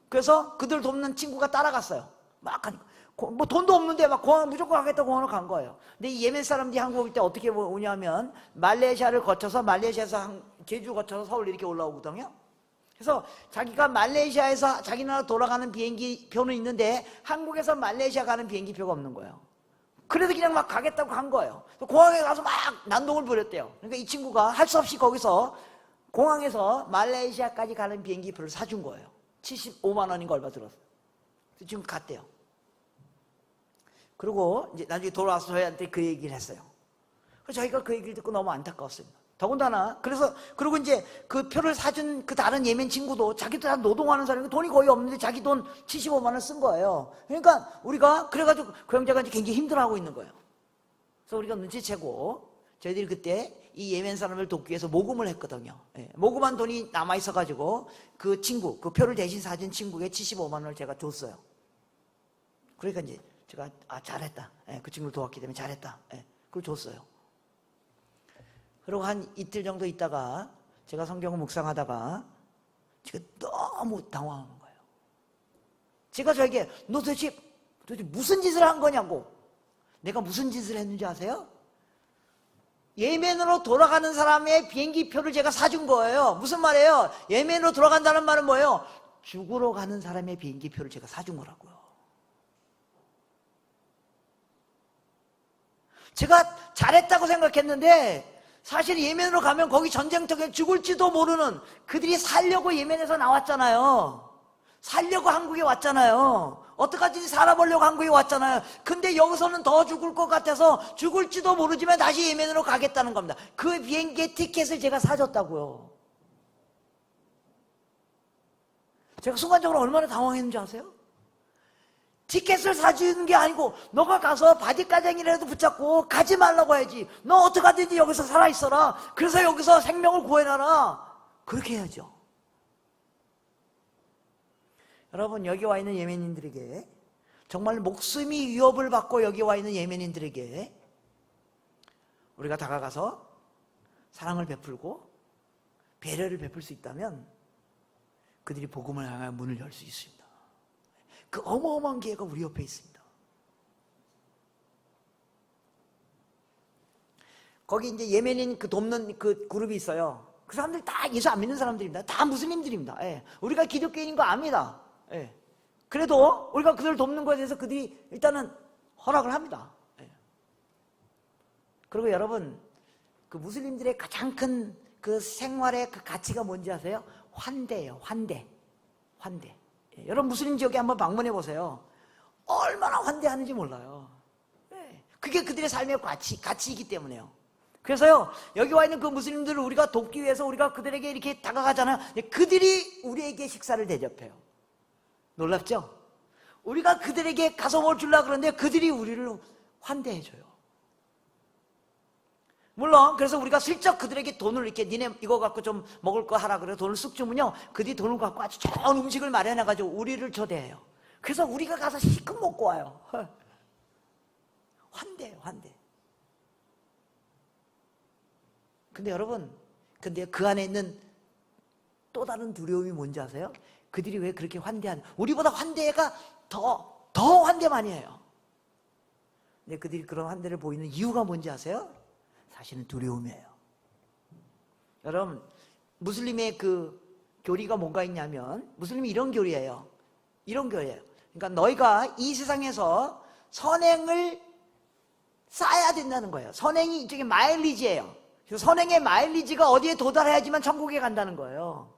Speaker 1: 그래서 그들 돕는 친구가 따라갔어요. 막 가니까. 뭐 돈도 없는데 막 공항 무조건 가겠다고 공항으로 간 거예요. 근데 이 예멘 사람들이 한국 올 때 어떻게 오냐면 말레이시아를 거쳐서 말레이시아에서 제주 거쳐서 서울 이렇게 올라오거든요. 그래서 자기가 말레이시아에서 자기 나라 돌아가는 비행기 표는 있는데 한국에서 말레이시아 가는 비행기 표가 없는 거예요. 그래도 그냥 막 가겠다고 간 거예요. 공항에 가서 막 난동을 부렸대요. 그러니까 이 친구가 할 수 없이 거기서 공항에서 말레이시아까지 가는 비행기 표를 사준 거예요. 75만 원인가 얼마 들었어요. 지금 갔대요. 그리고 이제 나중에 돌아와서 저희한테 그 얘기를 했어요. 그래서 저희가 그 얘기를 듣고 너무 안타까웠습니다. 더군다나 그리고 이제 그 표를 사준 그 다른 예멘 친구도 자기도 다 노동하는 사람이 돈이 거의 없는데 자기 돈 75만 원 쓴 거예요. 그러니까 우리가 그래가지고 그 형제가 이제 굉장히 힘들어하고 있는 거예요. 그래서 우리가 눈치채고 저희들이 그때 이 예멘 사람을 돕기 위해서 모금을 했거든요. 예, 모금한 돈이 남아 있어가지고 그 표를 대신 사준 친구에게 75만 원을 제가 줬어요. 그러니까 이제 제가 잘했다. 예, 그 친구를 도왔기 때문에 잘했다. 예, 그걸 줬어요. 그리고 한 이틀 정도 있다가 제가 성경을 묵상하다가 제가 너무 당황한 거예요. 제가 저에게 너 도대체 무슨 짓을 한 거냐고. 내가 무슨 짓을 했는지 아세요? 예멘으로 돌아가는 사람의 비행기 표를 제가 사준 거예요. 무슨 말이에요? 예멘으로 돌아간다는 말은 뭐예요? 죽으러 가는 사람의 비행기 표를 제가 사준 거라고요. 제가 잘했다고 생각했는데 사실 예멘으로 가면 거기 전쟁터에 죽을지도 모르는 그들이 살려고 예멘에서 나왔잖아요. 살려고 한국에 왔잖아요. 어떡하든지 살아보려고 한국에 왔잖아요. 근데 여기서는 더 죽을 것 같아서 죽을지도 모르지만 다시 예멘으로 가겠다는 겁니다. 그 비행기의 티켓을 제가 사줬다고요. 제가 순간적으로 얼마나 당황했는지 아세요? 티켓을 사주는 게 아니고 너가 가서 바지가장이라도 붙잡고 가지 말라고 해야지. 너 어떡하든지 여기서 살아있어라. 그래서 여기서 생명을 구해놔라. 그렇게 해야죠. 여러분, 여기 와 있는 예멘인들에게, 정말 목숨이 위협을 받고 여기 와 있는 예멘인들에게 우리가 다가가서 사랑을 베풀고 배려를 베풀 수 있다면 그들이 복음을 향하여 문을 열 수 있습니다. 그 어마어마한 기회가 우리 옆에 있습니다. 거기 이제 예멘인 그 돕는 그 그룹이 있어요. 그 사람들 다 예수 안 믿는 사람들입니다. 다 무슬림들입니다. 예. 우리가 기독교인인 거 압니다. 예. 그래도 우리가 그들을 돕는 것에 대해서 그들이 일단은 허락을 합니다. 예. 그리고 여러분, 그 무슬림들의 가장 큰 그 생활의 그 가치가 뭔지 아세요? 환대예요. 환대. 예. 여러분, 무슬림 지역에 한번 방문해 보세요. 얼마나 환대하는지 몰라요. 예. 그게 그들의 삶의 가치이기 때문에요. 그래서요, 여기 와 있는 그 무슬림들을 우리가 돕기 위해서 우리가 그들에게 이렇게 다가가잖아요. 그들이 우리에게 식사를 대접해요. 놀랍죠? 우리가 그들에게 가서 뭘 주려고 그러는데 그들이 우리를 환대해줘요. 물론 그래서 우리가 슬쩍 그들에게 돈을 이렇게 니네 이거 갖고 좀 먹을 거 하라 그래 돈을 쑥 주면요, 그들이 돈을 갖고 아주 좋은 음식을 마련해가지고 우리를 초대해요. 그래서 우리가 가서 시큼 먹고 와요. 환대예요, 환대. 근데 여러분, 근데 그 안에 있는 또 다른 두려움이 뭔지 아세요? 그들이 왜 그렇게 우리보다 환대가 더 환대 많이 해요. 근데 그들이 그런 환대를 보이는 이유가 뭔지 아세요? 사실은 두려움이에요. 여러분, 무슬림의 그 교리가 뭔가 있냐면, 무슬림이 이런 교리예요. 이런 교리예요. 그러니까 너희가 이 세상에서 선행을 쌓아야 된다는 거예요. 선행이 이쪽에 마일리지예요. 그래서 선행의 마일리지가 어디에 도달해야지만 천국에 간다는 거예요.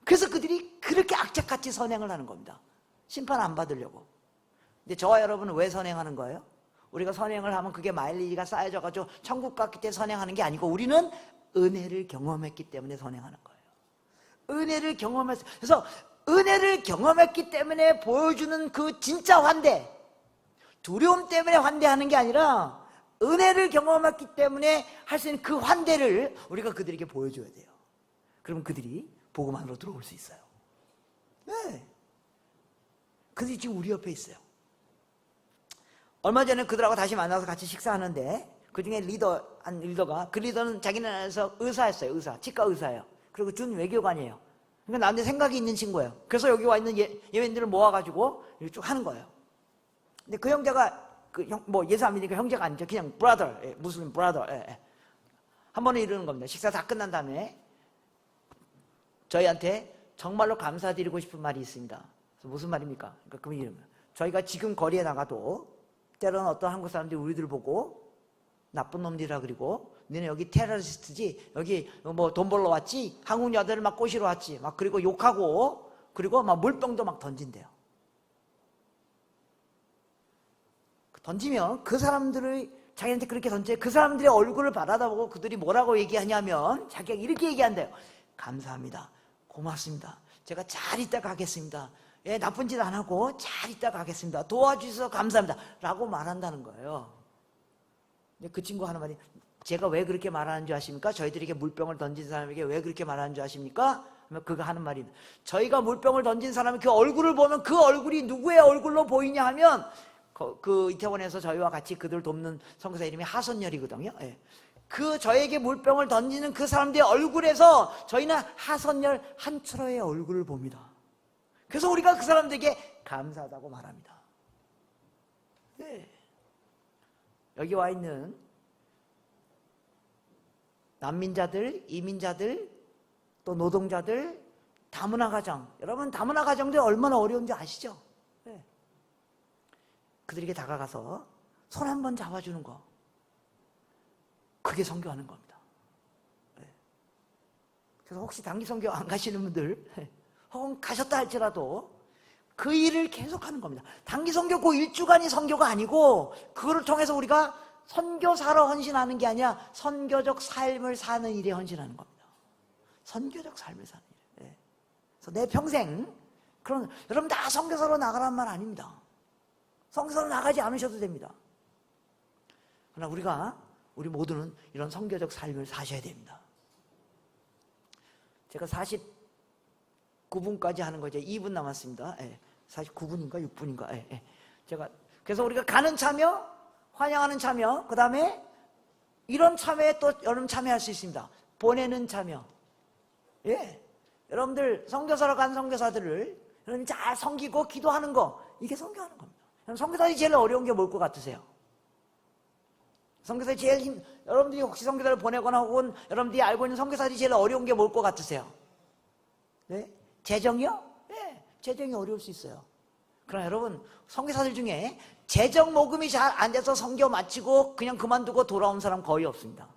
Speaker 1: 그래서 그들이 그렇게 악착같이 선행을 하는 겁니다. 심판 안 받으려고. 근데 저와 여러분은 왜 선행하는 거예요? 우리가 선행을 하면 그게 마일리지가 쌓여져가지고 천국 갔기 때문에 선행하는 게 아니고, 우리는 은혜를 경험했기 때문에 선행하는 거예요. 은혜를 경험했어요. 그래서 은혜를 경험했기 때문에 보여주는 그 진짜 환대, 두려움 때문에 환대하는 게 아니라 은혜를 경험했기 때문에 할 수 있는 그 환대를 우리가 그들에게 보여줘야 돼요. 그러면 그들이 복음 안으로 들어올 수 있어요. 네. 그들이 지금 우리 옆에 있어요. 얼마 전에 그들하고 다시 만나서 같이 식사하는데, 그 중에 리더가, 그 리더는 자기네에서 의사였어요. 치과 의사예요. 그리고 준 외교관이에요. 그러니까 나한테 생각이 있는 친구예요. 그래서 여기 와 있는 예멘들을 모아가지고 이렇게 쭉 하는 거예요. 근데 그 형제가 예수 안 믿으니까 형제가 아니죠. 그냥 브라더, 무슬림 브라더. 한 번은 이러는 겁니다. 식사 다 끝난 다음에 저희한테 정말로 감사드리고 싶은 말이 있습니다. 그래서 무슨 말입니까? 그러니까 그분이 이러면, 저희가 지금 거리에 나가도 때로는 어떤 한국 사람들이 우리들 보고 나쁜 놈들이라 그리고, 너네 여기 테러리스트지, 여기 뭐 돈 벌러 왔지, 한국 여자를 막 꼬시러 왔지, 막 그리고 욕하고, 그리고 막 물병도 막 던진대요. 던지면 그 사람들의, 자기한테 그렇게 던져, 그 사람들의 얼굴을 바라다보고 그들이 뭐라고 얘기하냐면, 자기가 이렇게 얘기한대요. 감사합니다. 고맙습니다. 제가 잘 있다가 가겠습니다. 나쁜 짓 안 하고 잘 있다가 가겠습니다. 도와주셔서 감사합니다. 라고 말한다는 거예요. 근데 그 친구 하는 말이, 제가 왜 그렇게 말하는 줄 아십니까? 저희들에게 물병을 던진 사람에게 왜 그렇게 말하는 줄 아십니까? 그가 하는 말이, 저희가 물병을 던진 사람의 그 얼굴을 보면 그 얼굴이 누구의 얼굴로 보이냐 하면, 그 이태원에서 저희와 같이 그들 돕는 선교사 이름이 하선열이거든요. 그 저에게 물병을 던지는 그 사람들의 얼굴에서 저희는 하선열 한철호의 얼굴을 봅니다. 그래서 우리가 그 사람들에게 감사하다고 말합니다. 네. 여기 와 있는 난민자들, 이민자들, 또 노동자들, 다문화 가정, 여러분 다문화 가정들이 얼마나 어려운지 아시죠? 네. 그들에게 다가가서 손 한번 잡아주는 거, 그게 선교하는 겁니다. 그래서 혹시 단기 선교 안 가시는 분들 혹은 가셨다 할지라도 그 일을 계속하는 겁니다. 단기 선교 그 일주간이 선교가 아니고 그거를 통해서 우리가 선교사로 헌신하는 게 아니라 선교적 삶을 사는 일에 헌신하는 겁니다. 선교적 삶을 사는 일. 예. 그래서 내 평생 그런 여러분 다 선교사로 나가란 말 아닙니다. 선교사로 나가지 않으셔도 됩니다. 그러나 우리 모두는 이런 선교적 삶을 사셔야 됩니다. 제가 49분까지 하는 거죠. 2분 남았습니다. 예. 49분인가 6분인가. 예. 예. 그래서 우리가 가는 참여, 환영하는 참여, 그 다음에 이런 참여에 또 여러분 참여할 수 있습니다. 보내는 참여. 예. 여러분들 선교사로 간 선교사들을 여러분 잘 섬기고 기도하는 거, 이게 선교하는 겁니다. 선교사들이 제일 어려운 게 뭘 것 같으세요? 선교사들이 제일 여러분들이 혹시 선교사를 보내거나 혹은 여러분들이 알고 있는 선교사들이 제일 어려운 게 뭘 것 같으세요? 네? 재정이요? 네, 재정이 어려울 수 있어요. 그러나 여러분, 선교사들 중에 재정 모금이 잘 안 돼서 선교 마치고 그냥 그만두고 돌아온 사람 거의 없습니다.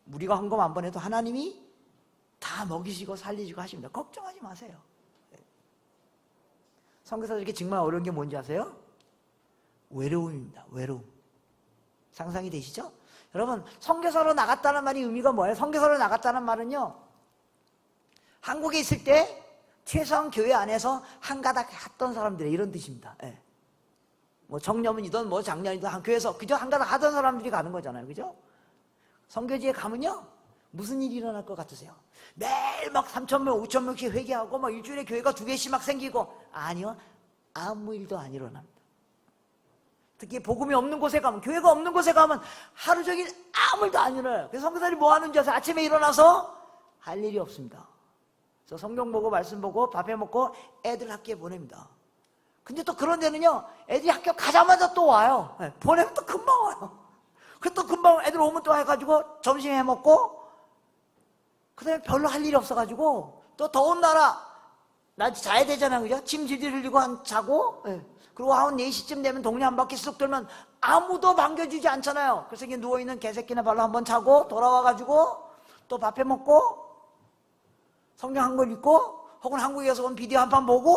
Speaker 1: 우리가 헌금 한 번 해도 하나님이 다 먹이시고 살리시고 하십니다. 걱정하지 마세요. 네. 선교사들에게 정말 어려운 게 뭔지 아세요? 외로움입니다. 외로움. 상상이 되시죠? 여러분, 선교사로 나갔다는 말이 의미가 뭐예요? 선교사로 나갔다는 말은요, 한국에 있을 때 최소한 교회 안에서 한가닥 했던 사람들의 이런 뜻입니다. 예. 뭐 정년이든 뭐 장년이든 교회에서 그저 한가닥 하던 사람들이 가는 거잖아요. 그죠? 선교지에 가면요, 무슨 일이 일어날 것 같으세요? 매일 막 3,000명, 5,000명씩 회개하고 막 일주일에 교회가 2개씩 막 생기고, 아니요, 아무 일도 안 일어납니다. 특히 복음이 없는 곳에 가면, 교회가 없는 곳에 가면 하루 종일 아무 일도 안 일어나요. 그래서 선교사들이 뭐 하는지 아세요? 아침에 일어나서 할 일이 없습니다. 그래서 성경 보고 말씀 보고 밥해 먹고 애들 학교에 보냅니다. 근데 또 그런 데는요, 애들이 학교 가자마자 또 와요. 네, 보내면 또 금방 와요. 그래서 또 금방 애들 오면 또 해가지고 점심 해 먹고, 그 다음에 별로 할 일이 없어가지고 또 더운 낮에 자야 되잖아요. 그죠? 짐 질질 흘리고 자고, 네. 그리고 한 4시쯤 되면 동네 한 바퀴 쑥 돌면 아무도 반겨주지 않잖아요. 그래서 이게 누워있는 개새끼나 발로 한번 차고 돌아와가지고 또 밥해 먹고 성경 한 권 읽고 혹은 한국에서 온 비디오 한 판 보고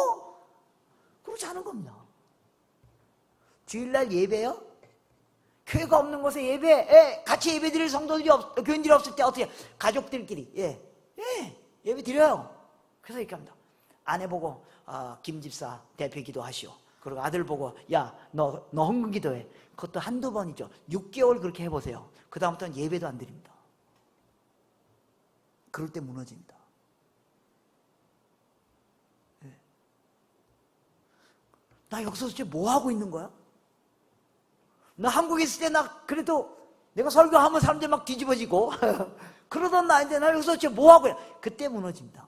Speaker 1: 그러고 자는 겁니다. 주일날 예배요? 교회가 없는 곳에 예배, 같이 예배 드릴 성도들이 교인들이 없을 때 어떻게 가족들끼리 예배 드려요. 그래서 이렇게 합니다. 아내 보고 김 집사 대표 기도하시오. 그리고 아들 보고 야 너 헌금 기도해. 그것도 한두 번이죠. 6개월 그렇게 해보세요. 그 다음부터는 예배도 안 드립니다. 그럴 때 무너집니다. 네. 나 여기서 도대체 뭐 하고 있는 거야? 나 한국에 있을 때 나 그래도 내가 설교하면 사람들 막 뒤집어지고 그러던 나인데 나 여기서 도대체 뭐 하고 있냐? 그때 무너집니다.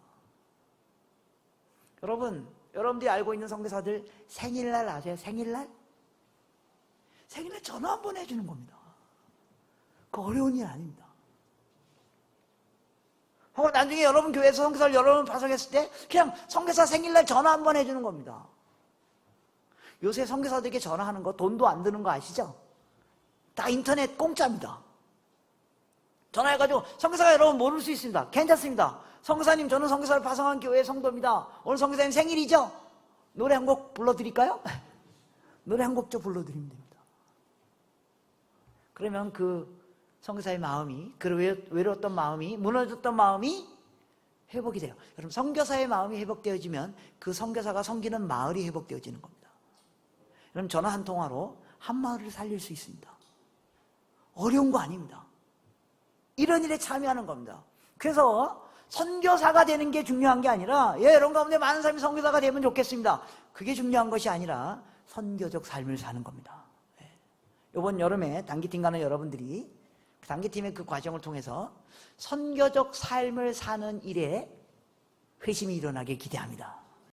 Speaker 1: 여러분들이 알고 있는 선교사들 생일날 아세요? 생일날 전화 한 번 해주는 겁니다. 그 어려운 일 아닙니다. 혹은 나중에 여러분 교회에서 선교사를 여러 번 파송했을 때 그냥 선교사 생일날 전화 한 번 해주는 겁니다. 요새 선교사들에게 전화하는 거 돈도 안 드는 거 아시죠? 다 인터넷 공짜입니다. 전화해가지고 선교사가 여러분 모를 수 있습니다. 괜찮습니다. 선교사님, 저는 선교사를 파송한 교회의 성도입니다. 오늘 선교사님 생일이죠? 노래 한 곡 불러드릴까요? 노래 한 곡 좀 불러드리면 됩니다. 그러면 그 선교사의 마음이, 그 외로웠던 마음이, 무너졌던 마음이 회복이 돼요. 여러분, 선교사의 마음이 회복되어지면 그 선교사가 섬기는 마을이 회복되어지는 겁니다. 여러분, 전화 한 통화로 한 마을을 살릴 수 있습니다. 어려운 거 아닙니다. 이런 일에 참여하는 겁니다. 그래서 선교사가 되는 게 중요한 게 아니라 여러분 가운데 많은 사람이 선교사가 되면 좋겠습니다. 그게 중요한 것이 아니라 선교적 삶을 사는 겁니다. 이번 여름에 단기팀 가는 여러분들이 단기팀의 그 과정을 통해서 선교적 삶을 사는 일에 회심이 일어나길 기대합니다.